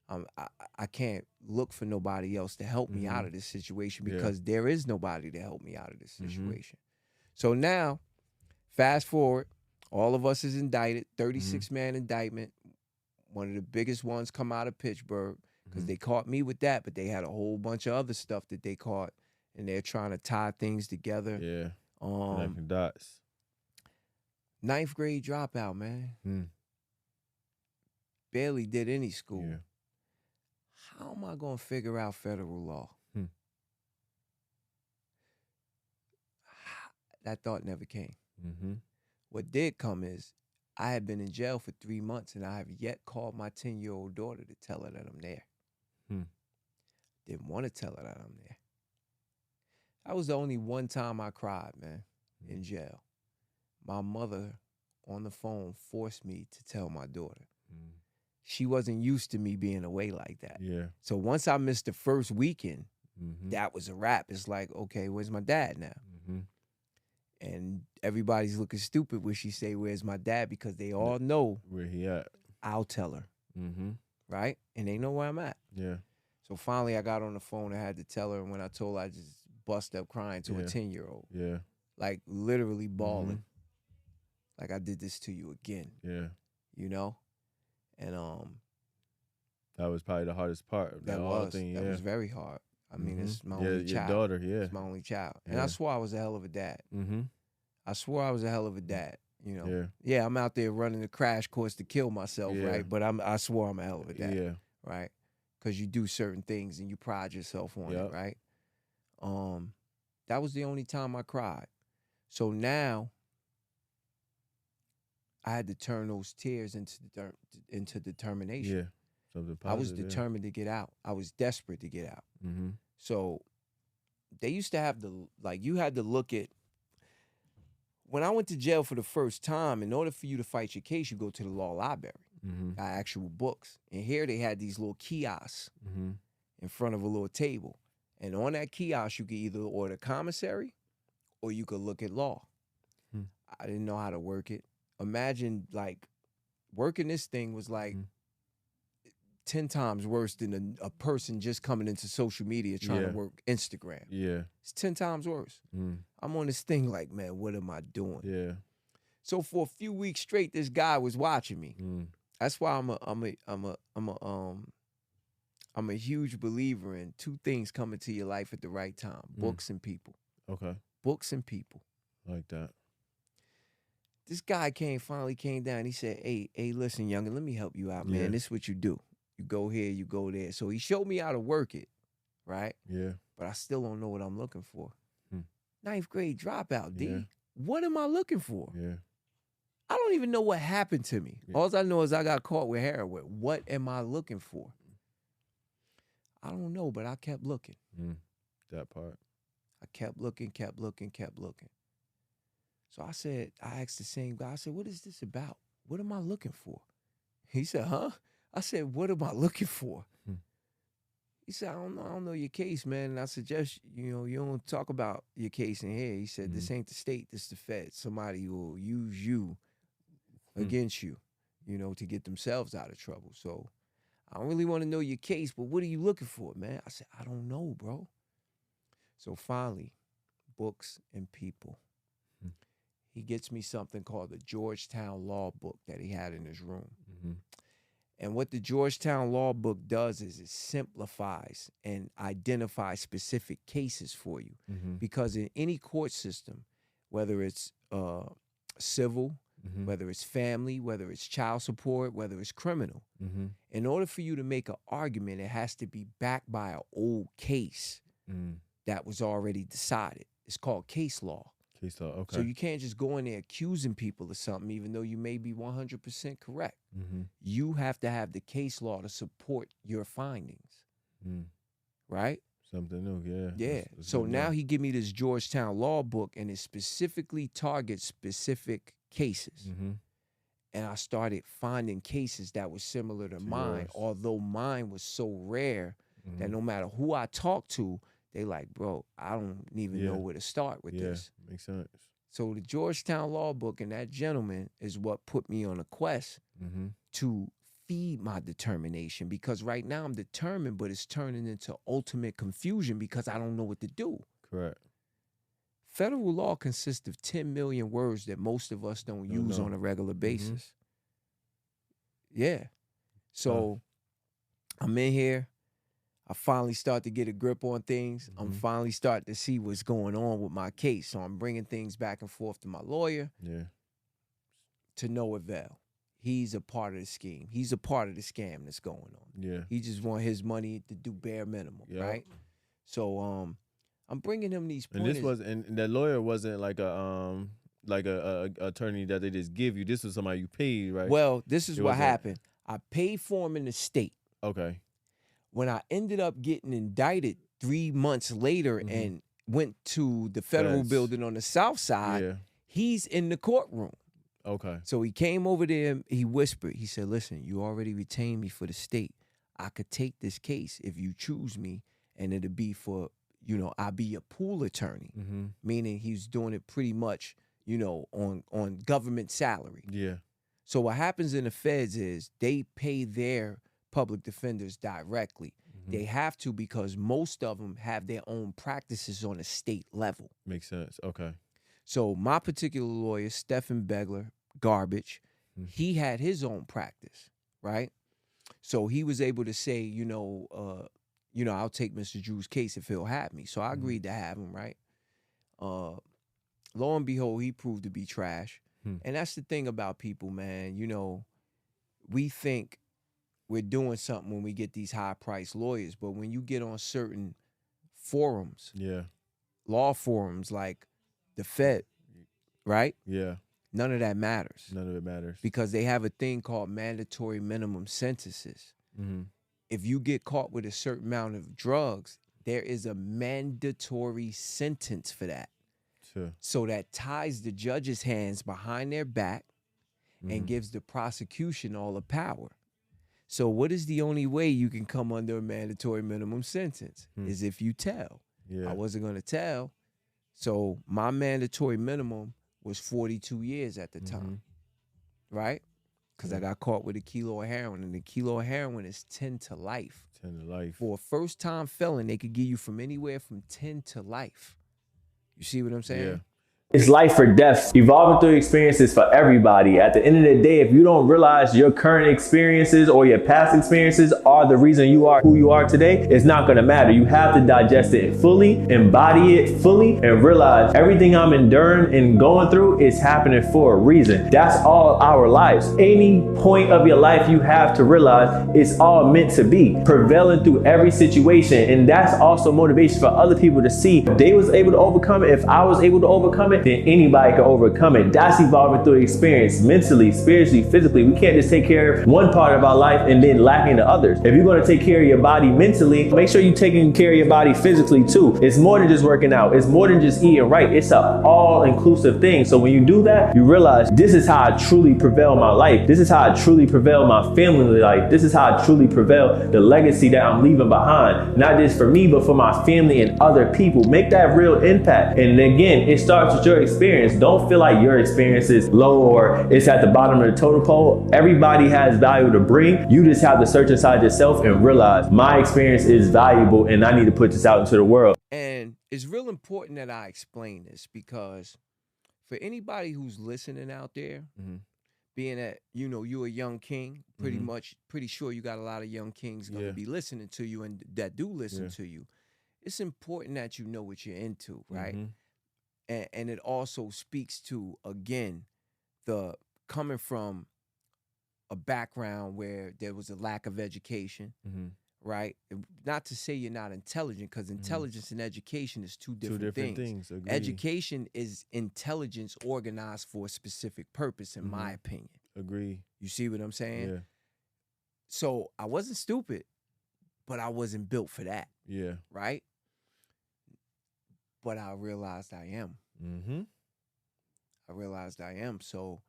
I can't look for nobody else to help me out of this situation because there is nobody to help me out of this situation. So now, fast forward, all of us is indicted, 36-man indictment. One of the biggest ones come out of Pittsburgh because they caught me with that, but they had a whole bunch of other stuff that they caught, and they're trying to tie things together. Yeah. Connecting dots. 9th grade dropout, man. Barely did any school. Yeah. How am I going to figure out federal law? That thought never came. What did come is I had been in jail for 3 months, and I have yet called my 10-year-old daughter to tell her that I'm there. Didn't want to tell her that I'm there. That was the only one time I cried, man, in jail. My mother on the phone forced me to tell my daughter. She wasn't used to me being away like that. Yeah. So once I missed the first weekend, that was a wrap. It's like, okay, where's my dad now? And everybody's looking stupid when she say, where's my dad? Because they all know where he at. I'll tell her. Right? And they know where I'm at. Yeah. So finally I got on the phone and had to tell her. And when I told her, I just bust up crying to a 10-year-old. Yeah. Like literally bawling. Like I did this to you again. Yeah. You know? And that was probably the hardest part of that whole thing. That was very hard. I mean, it's my only child. Your daughter, It's my only child. And I swore I was a hell of a dad. I swore I was a hell of a dad. You know? Yeah, I'm out there running the crash course to kill myself, right? But I swore I'm a hell of a dad. Yeah. Right? Because you do certain things and you pride yourself on it, right? That was the only time I cried. So now I had to turn those tears into determination. Yeah, something positive. I was determined to get out. I was desperate to get out. So they used to have you had to look at, when I went to jail for the first time, in order for you to fight your case, you go to the law library, buy actual books. And here they had these little kiosks in front of a little table. And on that kiosk, you could either order commissary or you could look at law. I didn't know how to work it. Imagine, like, working this thing was like 10 times worse than a person just coming into social media trying to work Instagram. Yeah. It's 10 times worse. I'm on this thing like, man, what am I doing? Yeah. So for a few weeks straight, this guy was watching me. That's why I'm a huge believer in two things coming to your life at the right time: books and people. Okay. Books and people. I like that. This guy finally came down. He said, hey, listen, youngin', let me help you out, man. This is what you do. You go here, you go there. So he showed me how to work it, right? Yeah. But I still don't know what I'm looking for. 9th grade dropout, D. What am I looking for? Yeah. I don't even know what happened to me. All I know is I got caught with heroin. What am I looking for? I don't know, but I kept looking. That part. I kept looking. So I asked the same guy, I said, what is this about? What am I looking for? He said, huh? I said, what am I looking for? He said, I don't know your case, man. And I suggest, you don't talk about your case in here. He said, this ain't the state, this the Fed. Somebody who will use you against you, to get themselves out of trouble. So I don't really want to know your case, but what are you looking for, man? I said, I don't know, bro. So finally, books and people. He gets me something called the Georgetown Law Book that he had in his room. And what the Georgetown Law Book does is it simplifies and identifies specific cases for you. Because in any court system, whether it's civil, whether it's family, whether it's child support, whether it's criminal, in order for you to make an argument, it has to be backed by an old case that was already decided. It's called case law. Case law, okay. So you can't just go in there accusing people of something, even though you may be 100% correct. You have to have the case law to support your findings, right? Something new, yeah. Yeah. So now he give me this Georgetown Law Book, and it specifically targets specific cases. And I started finding cases that were similar to mine, although mine was so rare that no matter who I talked to, they like, bro, I don't even know where to start with this. Makes sense. So the Georgetown Law Book and that gentleman is what put me on a quest to feed my determination, because right now I'm determined, but it's turning into ultimate confusion because I don't know what to do. Correct. Federal law consists of 10 million words that most of us don't use on a regular basis. Yeah. So I'm in here. I finally start to get a grip on things. I'm finally starting to see what's going on with my case. So I'm bringing things back and forth to my lawyer. Yeah. To no avail. He's a part of the scheme. He's a part of the scam that's going on. Yeah. He just want his money to do bare minimum, right? So I'm bringing him these pointers. And this was, and the lawyer wasn't like a attorney that they just give you. This was somebody you paid, right? Well, this is what happened. I paid for him in the state. Okay. When I ended up getting indicted 3 months later and went to the federal building on the south side, he's in the courtroom. Okay. So he came over there, he whispered, he said, listen, you already retained me for the state. I could take this case if you choose me, and it'll be for, I'll be a pool attorney, meaning he's doing it pretty much, on government salary. Yeah. So what happens in the feds is they pay their public defenders directly. They have to, because most of them have their own practices on a state level. Makes sense. Okay. So my particular lawyer, Stephen Begler, Garbage, he had his own practice, right? So he was able to say, I'll take Mr. Drew's case if he'll have me. So I agreed to have him, right? Lo and behold, he proved to be trash. And that's the thing about people, man. We think we're doing something when we get these high-priced lawyers, but when you get on certain forums, law forums like the Fed, right? Yeah. None of that matters. None of it matters. Because they have a thing called mandatory minimum sentences. If you get caught with a certain amount of drugs, there is a mandatory sentence for that. Sure. So that ties the judge's hands behind their back and gives the prosecution all the power. So what is the only way you can come under a mandatory minimum sentence? Is if you tell. I wasn't going to tell. So my mandatory minimum was 42 years at the time, right? Because I got caught with a kilo of heroin, and the kilo of heroin is 10 to life. 10 to life. For a first-time felon, they could give you from anywhere from 10 to life. You see what I'm saying? Yeah. It's life or death. Evolving through experiences for everybody. At the end of the day, if you don't realize your current experiences or your past experiences are the reason you are who you are today, it's not going to matter. You have to digest it fully, embody it fully, and realize everything I'm enduring and going through is happening for a reason. That's all our lives. Any point of your life, you have to realize it's all meant to be. Prevailing through every situation. And that's also motivation for other people to see if they was able to overcome it. If I was able to overcome it, then anybody can overcome it. That's evolving through experience, mentally, spiritually, physically. We can't just take care of one part of our life and then lacking the others. If you're going to take care of your body mentally, make sure you're taking care of your body physically too. It's more than just working out. It's more than just eating right. It's an all-inclusive thing. So when you do that, you realize this is how I truly prevail my life. This is how I truly prevail my family life. This is how I truly prevail the legacy that I'm leaving behind. Not just for me, but for my family and other people. Make that real impact. And again, it starts with your experience. Don't feel like your experience is low or it's at the bottom of the totem pole. Everybody has value to bring. You just have to search inside yourself and realize my experience is valuable and I need to put this out into the world. And it's real important that I explain this, because for anybody who's listening out there, being that, you're a young king, pretty sure you got a lot of young kings going to be listening to you and that do listen to you. It's important that you know what you're into, right? And it also speaks to, again, the coming from a background where there was a lack of education, right? Not to say you're not intelligent, because intelligence and education is two different things. Agreed. Education is intelligence organized for a specific purpose, in my opinion. Agree. You see what I'm saying? Yeah. So I wasn't stupid, but I wasn't built for that. Yeah. Right? But I realized I am. I realized I am. So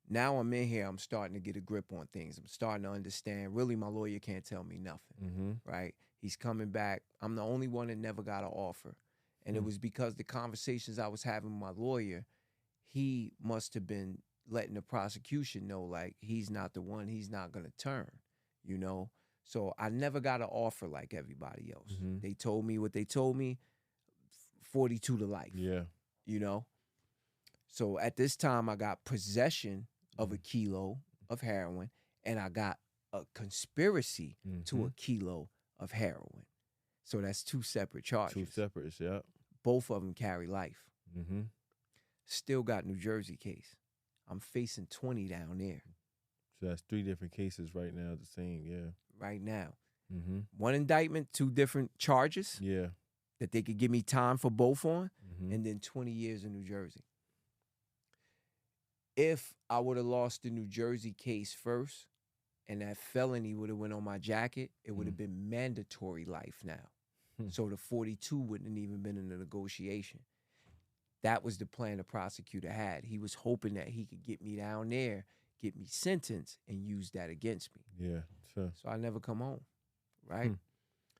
now I'm in here, I'm starting to get a grip on things. I'm starting to understand. Really, my lawyer can't tell me nothing, right? He's coming back. I'm the only one that never got an offer. And it was because the conversations I was having with my lawyer, he must have been letting the prosecution know, like, he's not the one, he's not gonna turn, you know. So I never got an offer like everybody else. Mhm. They told me what they told me, 42 to life, Yeah. you know. So at this time, I got possession of a kilo of heroin, and I got a conspiracy to a kilo of heroin. So that's two separate charges. Two separates, yeah. Both of them carry life. Mm-hmm. Still got New Jersey case. I'm facing 20 down there So that's 3 different cases right now, the same, yeah. right now. Mm-hmm. One indictment, 2 different charges Yeah. that they could give me time for both on, Mm-hmm. and then 20 years in New Jersey. If I would have lost the New Jersey case first and that felony would have went on my jacket, it would have been mandatory life now. So the 42 wouldn't have even been in the negotiation. That was the plan the prosecutor had. He was hoping that he could get me down there, get me sentenced, and use that against me. Yeah, sure. So I never come home, right?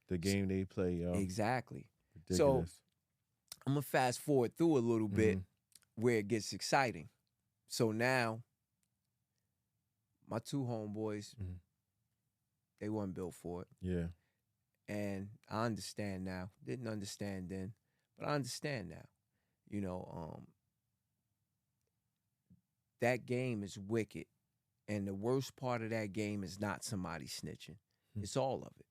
The game they play, yo. Exactly. Ridiculous. So I'm going to fast forward through a little bit where it gets exciting. So now, my 2 homeboys, they weren't built for it. Yeah. And I understand now. Didn't understand then, but I understand now. You know, that game is wicked. And the worst part of that game is not somebody snitching. It's all of it.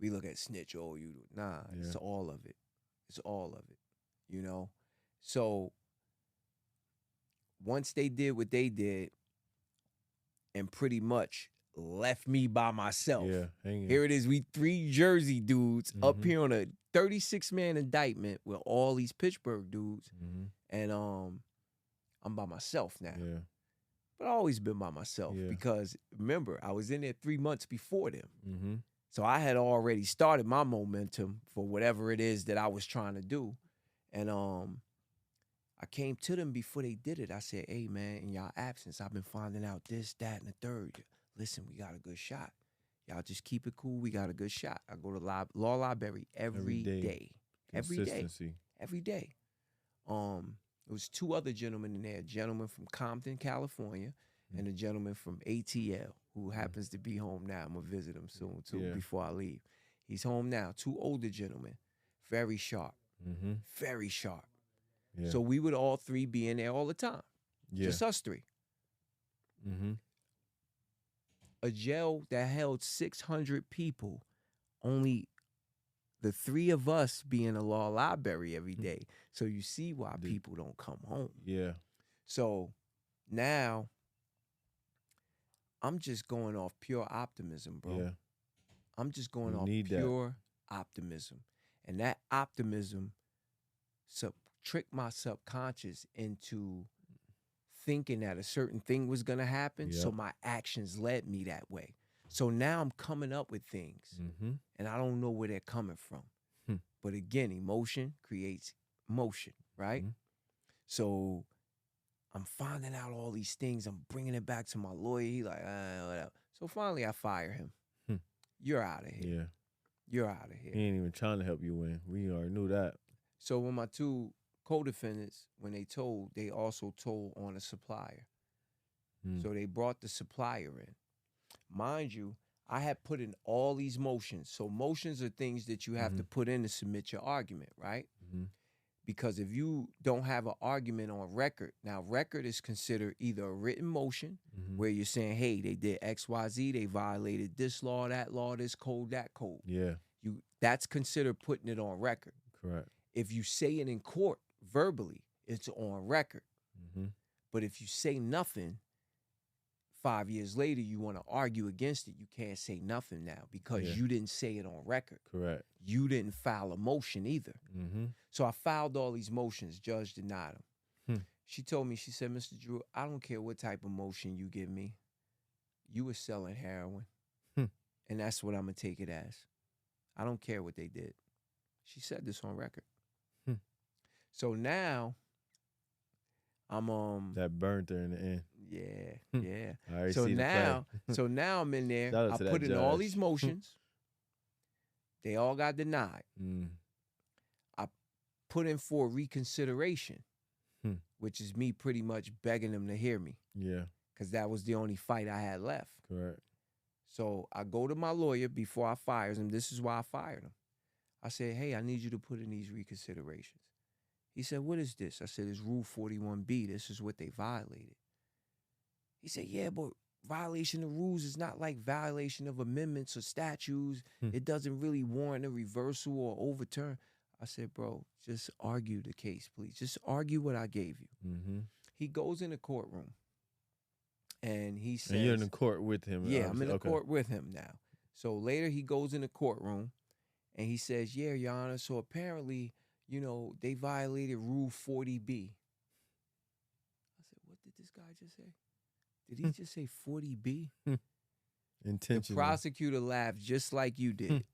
We look at snitch, oh, you, nah, it's all of it. It's all of it, you know? So once they did what they did and pretty much left me by myself. Yeah, hanging. Here it is, we 3 Jersey dudes up here on a 36-man indictment with all these Pittsburgh dudes. And I'm by myself now. Yeah. But I always been by myself because, remember, I was in there 3 months before them. So I had already started my momentum for whatever it is that I was trying to do. And I came to them before they did it. I said, hey, man, in y'all absence, I've been finding out this, that, and the third. Listen, we got a good shot. Y'all just keep it cool. We got a good shot. I go to law library every day. Every day. Every day. There was 2 other gentlemen in there. A gentleman from Compton, California, and a gentleman from ATL, who happens to be home now. I'm going to visit him soon, too, before I leave. He's home now. 2 older gentlemen. Very sharp. Very sharp. Yeah. So we would all 3 be in there all the time. Just us 3. A jail that held 600 people, only the 3 of us be in a law library every day. So you see why people don't come home. Yeah. So now I'm just going off pure optimism, bro. Yeah. I'm just going You off need pure optimism. And that optimism tricked my subconscious into thinking that a certain thing was going to happen. So my actions led me that way. So now I'm coming up with things, and I don't know where they're coming from. But again, emotion creates motion, right? So I'm finding out all these things. I'm bringing it back to my lawyer. He like, whatever. So finally I fire him. You're out of here. Yeah. You're out of here. He ain't even trying to help you win. We already knew that. So when my 2 co-defendants, when they told, they also told on a supplier. So they brought the supplier in. Mind you, I had put in all these motions. So motions are things that you have to put in to submit your argument, right? Because if you don't have an argument on record, now record is considered either a written motion where you're saying, hey, they did X, Y, Z, they violated this law, this code, that code. Yeah. That's considered putting it on record. Correct. If you say it in court verbally, it's on record. But if you say nothing, 5 years later, you want to argue against it, you can't say nothing now because you didn't say it on record. Correct. You didn't file a motion either. So I filed all these motions. Judge denied them. She told me, she said, Mr. Drew, I don't care what type of motion you give me. You were selling heroin. And that's what I'm going to take it as. I don't care what they did. She said this on record. So now I'm that burnt her in the end. Yeah. I already So see the now, play. so now I'm in there. Shout out I to that put in all judge. these motions. They all got denied. I put in for reconsideration. which is me pretty much begging them to hear me Yeah. because that was the only fight I had left. Correct. So I go to my lawyer before I fire him. This is why I fired him. I said, hey, I need you to put in these reconsiderations. He said, what is this? I said, it's Rule 41B. This is what they violated. He said, yeah, but violation of rules is not like violation of amendments or statutes. It doesn't really warrant a reversal or overturn. I said, bro, just argue the case, please. Just argue what I gave you. He goes in the courtroom and he says... And you're in the court with him. Yeah, I'm in the court with him now. So later he goes in the courtroom and he says, yeah, Your Honor, so apparently, you know, they violated Rule 40B. I said, what did this guy just say? Did he just say 40B? Intentionally. The prosecutor laughed just like you did.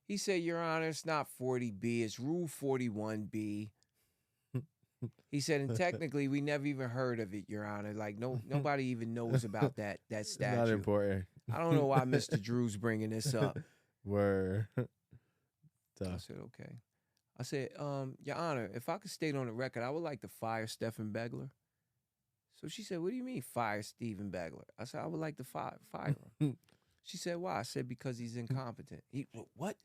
He said, Your Honor, it's not 40B, it's Rule 41B. He said, and technically, we never even heard of it, Your Honor. Like, nobody even knows about that statute. It's not important. I don't know why Mr. Drew's bringing this up. Word. I said, okay. I said, Your Honor, if I could state on the record, I would like to fire Stephen Begler. So she said, what do you mean fire Stephen Begler? I said, I would like to fire him. She said, why? I said, because he's incompetent. What?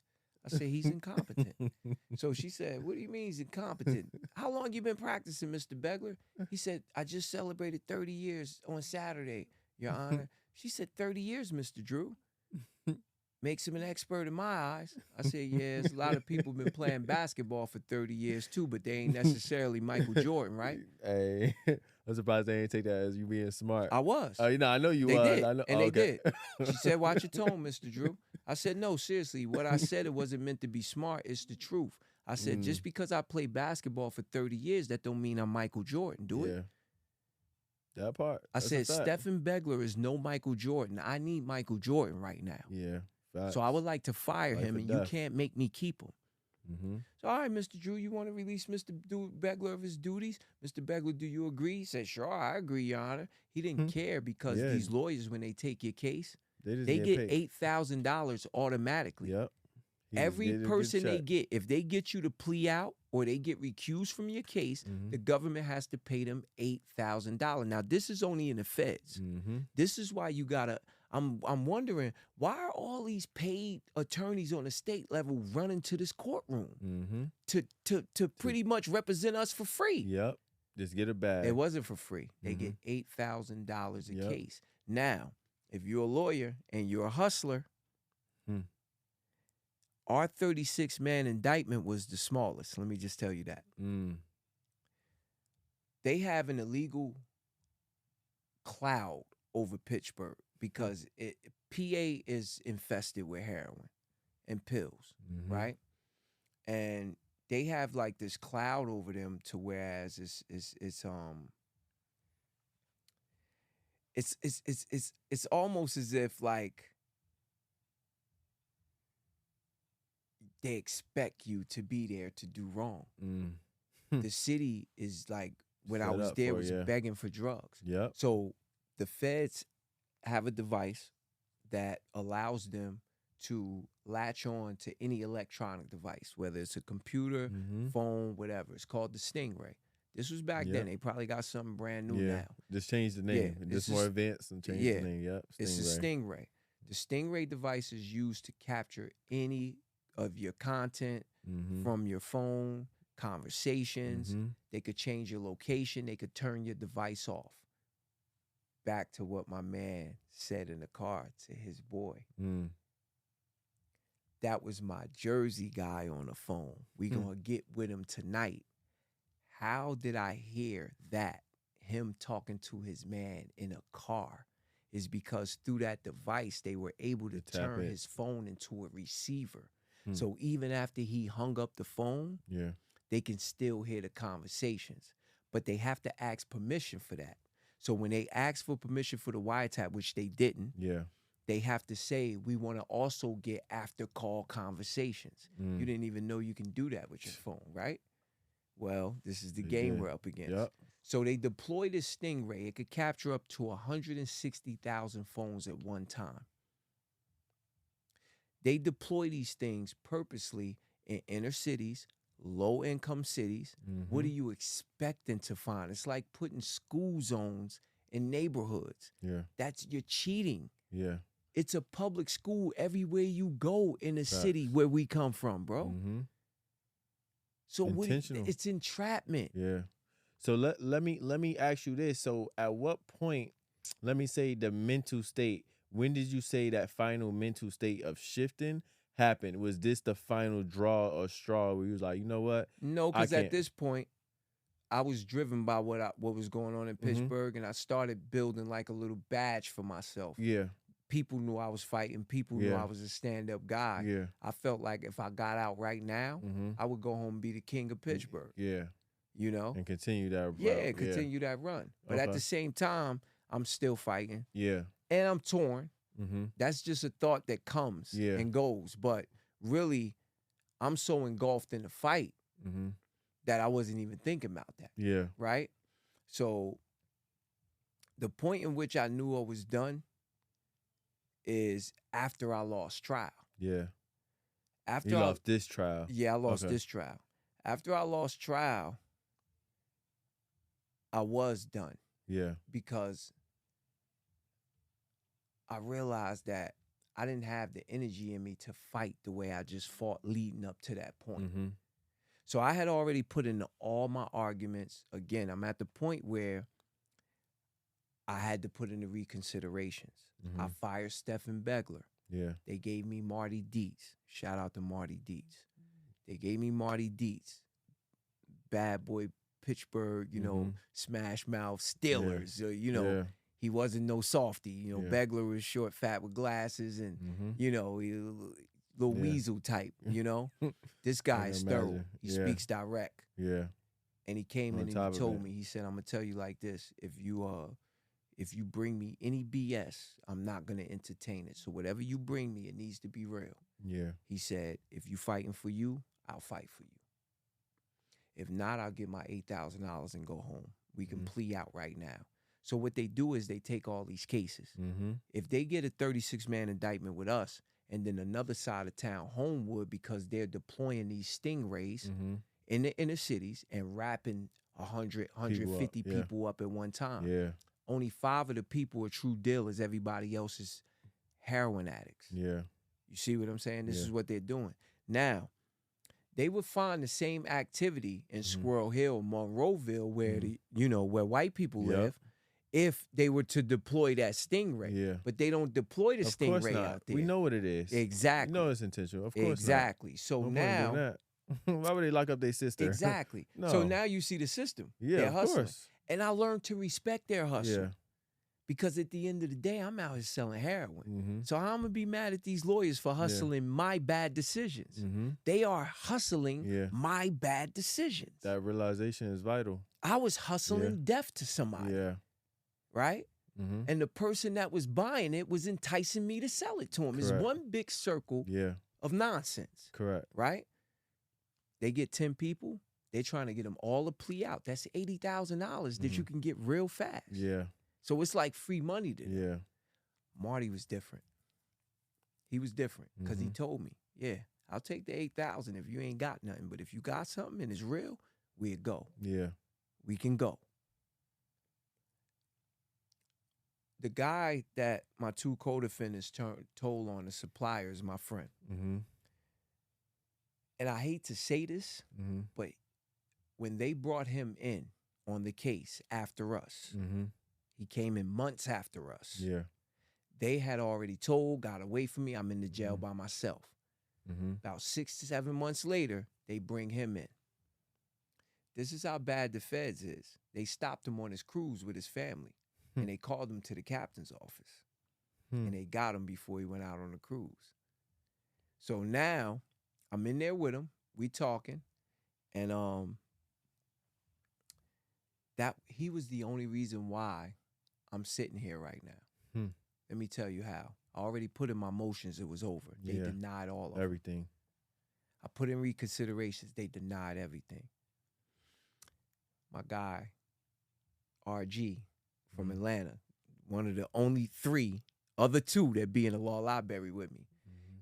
I said, he's incompetent. So she said, what do you mean he's incompetent? How long you been practicing, Mr. Begler? He said, I just celebrated 30 years on Saturday, Your Honor. She said, 30 years, Mr. Drew. Makes him an expert in my eyes. I said, yeah, there's a lot of people been playing basketball for 30 years too, but they ain't necessarily Michael Jordan, right? Hey, I'm surprised they ain't take that as you being smart. I was. Oh, I know you they was. Did. I know. And they did. She said, watch your tone, Mr. Drew. I said, no, seriously, what I said, it wasn't meant to be smart. It's the truth. I said, just because I played basketball for 30 years, that don't mean I'm Michael Jordan, do it? That part. I said, Stephen Begler is no Michael Jordan. I need Michael Jordan right now. Yeah. Facts. So I would like to fire him, and you can't make me keep him. Mm-hmm. So, all right, Mr. Drew, you want to release Mr. Begler of his duties? Mr. Begler, do you agree? He said, sure, I agree, Your Honor. He didn't care because these lawyers, when they take your case, they get $8,000 automatically. Yep. Every person they get, if they get you to plea out or they get recused from your case, the government has to pay them $8,000. Now, this is only in the feds. This is why you gotta. I'm wondering, why are all these paid attorneys on the state level running to this courtroom to pretty much represent us for free? Yep. Just get a bag. It wasn't for free. They get $8,000 a case. Now, if you're a lawyer and you're a hustler, our 36-man indictment was the smallest. Let me just tell you that. They have an illegal cloud over Pittsburgh because PA is infested with heroin and pills, right? And they have like this cloud over them to whereas it's almost as if like they expect you to be there to do wrong. The city is like, when I was there, was begging for drugs. Yep. So the feds have a device that allows them to latch on to any electronic device, whether it's a computer, phone, whatever. It's called the Stingray. This was back then. They probably got something brand new now. Just change the name. Just more advanced and change the name. Yep. It's a Stingray. The Stingray device is used to capture any of your content from your phone, conversations. They could change your location. They could turn your device off. Back to what my man said in the car to his boy. That was my Jersey guy on the phone. We gonna get with him tonight. How did I hear that? Him talking to his man in a car is because through that device, they were able to turn his phone into a receiver. So even after he hung up the phone, they can still hear the conversations. But they have to ask permission for that. So when they ask for permission for the wiretap, which they didn't, they have to say, we want to also get after call conversations. You didn't even know you can do that with your phone, right? Well, this is the game we're up against. So they deploy this Stingray. It could capture up to 160,000 phones at one time. They deploy these things purposely in inner cities, low income cities. What are Mhm. you expecting to find? It's like putting school zones in neighborhoods. Yeah. You're cheating. Yeah. It's a public school everywhere you go in the city Facts. where we come from, bro. Mhm. So Intentional. it's entrapment. Yeah. So let me ask you this. So at what point, let me say the mental state, when did you say that final mental state of shifting happened? Was this the final draw or straw where you was like, you know what? No, I because at can't. this point, I was driven by what was going on in Mhm. Pittsburgh, and I started building like a little badge for myself. Yeah. People knew I was fighting. People knew Yeah. I was a stand-up guy. Yeah. I felt like if I got out right now, Mhm. I would go home and be the king of Pittsburgh. Yeah. You know? And continue that Yeah, route. and continue that run. But at Okay. the same time, I'm still fighting, Yeah. and I'm torn. Mhm. That's just a thought that comes Yeah. and goes. But really, I'm so engulfed in the fight Mhm. that I wasn't even thinking about that, Yeah. right? So the point in which I knew I was done is after I lost trial. Yeah. After You I lost this trial. Yeah, I lost Okay. this trial. After I lost trial, I was done Yeah. because I realized that I didn't have the energy in me to fight the way I just fought leading up to that point. Mhm. So I had already put in all my arguments. Again, I'm at the point where I had to put in the reconsiderations. I Mhm. fired Stephen Begler. Yeah. They gave me Marty Dietz. Shout out to Marty Dietz. They gave me Marty Dietz. Bad boy Pittsburgh, Mhm. smash mouth Steelers. Yeah. He wasn't no softy. Yeah. Begler was short, fat with glasses, and Mhm. he little Yeah. weasel type. This I guy can is thorough. imagine. He Yeah. speaks direct. Yeah. And he came On in and top he of told it. me. He said, "I'm gonna tell you like this: if you bring me any BS, I'm not gonna entertain it. So whatever you bring me, it needs to be real." Yeah. He said, "If you fighting for you, I'll fight for you. If not, I'll get my $8,000 and go home. We can Mhm. plea out right now." So what they do is they take all these cases. Mhm. If they get a 36-man indictment with us, and then another side of town, Homewood, because they're deploying these stingrays Mhm. in the inner cities and wrapping 100, 150 yeah. people up at one time. Yeah. Only 5 of the people are true dealers. Everybody else is heroin addicts. Yeah. You see what I'm saying? This Yeah. is what they're doing. Now, they would find the same activity in Squirrel Hill, Monroeville, where where white people Yep. live, if they were to deploy that stingray. Yeah. But they don't deploy the Of course stingray not. out there. We know what it is. Exactly. We know it's intentional. Of course Exactly. So not. now, That. Why would they lock up their sister? exactly. No. So now you see the system. Yeah, They're of hustling. course. And I learned to respect their hustle. Yeah. Because at the end of the day, I'm out here selling heroin. Mm-hmm. So how I'm gonna be mad at these lawyers for hustling my bad decisions? Mm-hmm. They are hustling Yeah. my bad decisions. That realization is vital. I was hustling death to somebody, Yeah. right? Mm-hmm. And the person that was buying it was enticing me to sell it to him. It's Correct. one big circle Yeah. of nonsense, Correct. right? They get 10 people. They're trying to get them all a plea out. That's $80,000 that you can get real fast. Yeah. So it's like free money to them. Yeah. Marty was different. He was different because he told me, yeah, I'll take the 8,000 if you ain't got nothing. But if you got something and it's real, we'll go. Yeah. We can go. The guy that my 2 co-defendants told on, the supplier, is my friend. Mm-hmm. And I hate to say this, Mm-hmm. but when they brought him in on the case after us, Mm-hmm. he came in months after us. Yeah. They had already got away from me. I'm in the jail by myself. Mm-hmm. About 6 to 7 months later, they bring him in. This is how bad the feds is. They stopped him on his cruise with his family, and they called him to the captain's office, and they got him before he went out on the cruise. So now I'm in there with him. We talking, and that he was the only reason why I'm sitting here right now. Let me tell you how. I already put in my motions. It was over. They denied all of it. Everything. I put in reconsiderations. They denied everything. My guy, RG from Atlanta, one of the only 3 other 2 that be in the law library with me.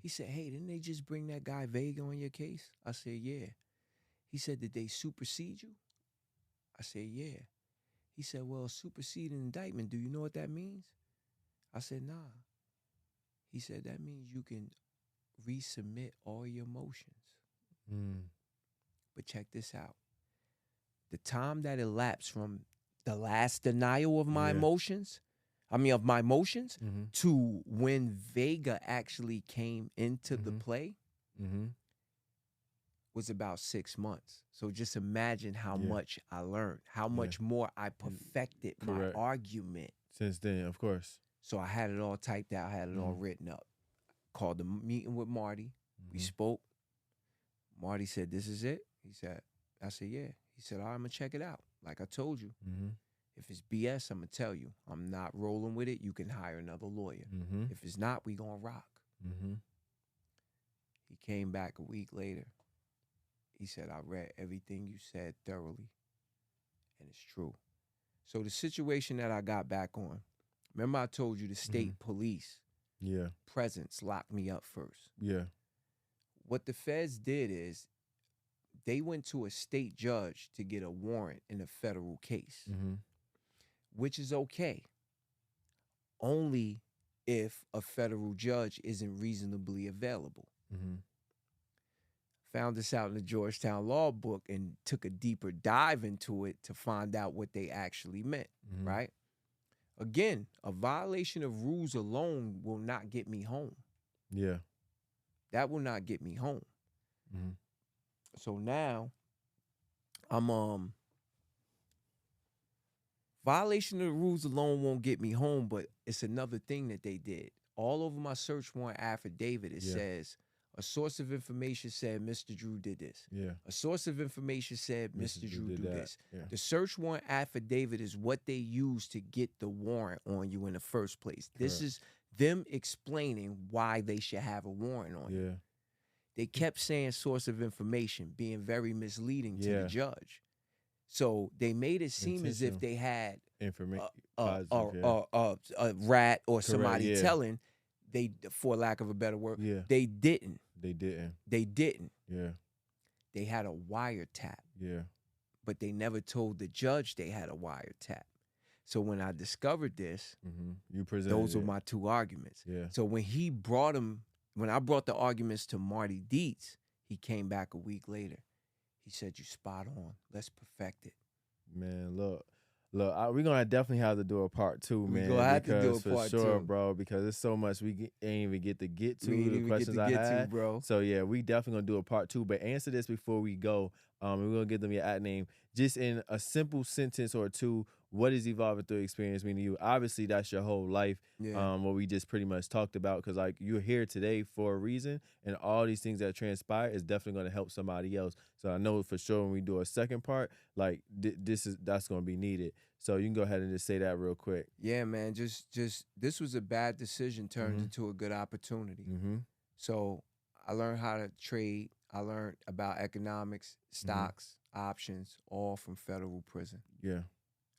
He said, hey, didn't they just bring that guy Vega on your case? I said, yeah. He said, did they supersede you? I said, yeah. He said, well, supersede an indictment, do you know what that means? I said, nah. He said, that means you can resubmit all your motions. But check this out. The time that elapsed from the last denial of my motions, to when Vega actually came into the play was about 6 months. So just imagine how much I learned, how much more I perfected my argument. Since then, of course. So I had it all typed out, I had it all written up. Called the meeting with Marty. We spoke. Marty said, this is it? I said, yeah. He said, all right, I'm going to check it out. Like I told you. If it's BS, I'm going to tell you. I'm not rolling with it. You can hire another lawyer. If it's not, we going to rock. He came back a week later. He said, I read everything you said thoroughly, and it's true. So the situation that I got back on, remember I told you the state police presence locked me up first. What the feds did is they went to a state judge to get a warrant in a federal case, which is okay, only if a federal judge isn't reasonably available. Found this out in the Georgetown Law book and took a deeper dive into it to find out what they actually meant, right? Again, a violation of rules alone will not get me home. That will not get me home. So now, I'm violation of the rules alone won't get me home, but it's another thing that they did. All over my search warrant affidavit, it says, a source of information said Mr. Drew did this. A source of information said Mr. Drew did this. The search warrant affidavit is what they use to get the warrant on you in the first place. This is them explaining why they should have a warrant on you. They kept saying source of information, being very misleading to the judge. So they made it seem as if they had a rat or somebody telling. They, for lack of a better word, they didn't. They didn't. They had a wiretap. But they never told the judge they had a wiretap. So when I discovered this, those were my two arguments. So when I brought the arguments to Marty Dietz, he came back a week later. He said, you spot on. Let's perfect it. Man, look, we're gonna definitely have to do a part 2, man. We're gonna have to do a for part sure, 2, bro. Because there's so much we ain't even get to to the questions I had, bro. So yeah, we definitely gonna do a part 2. But answer this before we go. We're gonna give them your at name, just in a simple sentence or two. What does evolving through experience mean to you? Obviously, that's your whole life. What we just pretty much talked about, because like you're here today for a reason, and all these things that transpire is definitely going to help somebody else. So I know for sure when we do a second part, like that's going to be needed. So you can go ahead and just say that real quick. Yeah, man. Just this was a bad decision turned into a good opportunity. So I learned how to trade. I learned about economics, stocks, options, all from federal prison.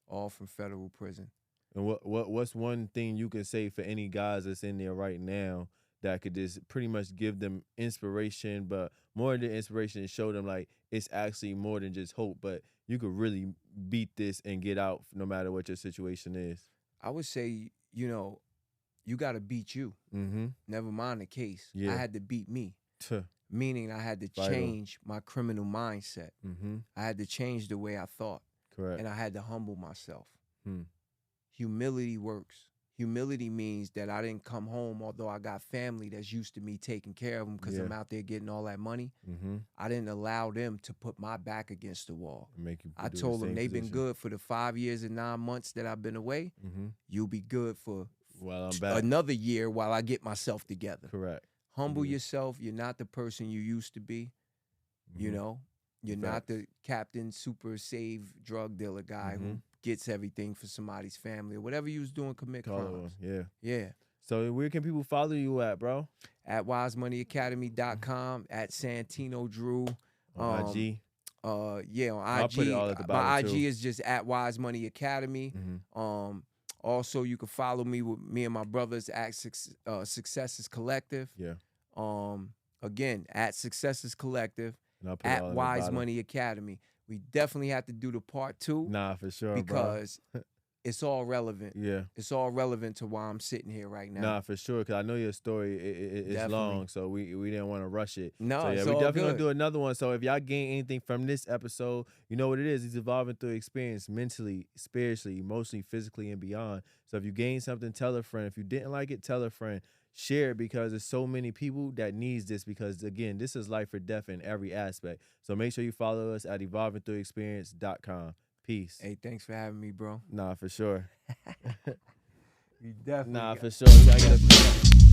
All from federal prison. And what's one thing you can say for any guys that's in there right now that could just pretty much give them inspiration, but more than inspiration, and show them like it's actually more than just hope, but you could really beat this and get out no matter what your situation is? I would say, you got to beat you. Never mind the case. I had to beat me. Meaning I had to change my criminal mindset. I had to change the way I thought. Correct. And I had to humble myself. Humility works. Humility means that I didn't come home, although I got family that's used to me taking care of them because I'm out there getting all that money. I didn't allow them to put my back against the wall. I told them they've been good for the 5 years and 9 months that I've been away. You'll be good for I'm back. Another year while I get myself together. Correct. Humble yourself. You're not the person you used to be. You're not the Captain Super Save drug dealer guy who gets everything for somebody's family or whatever you was doing, commit crimes. Yeah. So where can people follow you at, bro? At wisemoneyacademy.com, at Santino Drew. On IG? On IG. I'll put it all at the bottom, my IG too. is just at Wise Money Academy. Also, you can follow me with me and my brothers at Successes Collective. Again, at Successes Collective. And I'll put it at all in the Wise bottom. Money Academy. We definitely have to do the part 2 Nah, for sure, because bro. it's all relevant. Yeah. It's all relevant to why I'm sitting here right now. Nah, for sure. Cause I know your story is Definitely. long, so we didn't want to rush it. No, so yeah, it's we all definitely good. gonna do another one. So if y'all gain anything from this episode, you know what it is. He's evolving through experience, mentally, spiritually, emotionally, physically, and beyond. So if you gain something, tell a friend. If you didn't like it, tell a friend. Share it because there's so many people that needs this. Because again, this is life or death in every aspect. So make sure you follow us at evolvingthroughexperience.com. Peace. Hey, thanks for having me, bro. Nah, for sure. You definitely Nah, got- for sure. I gotta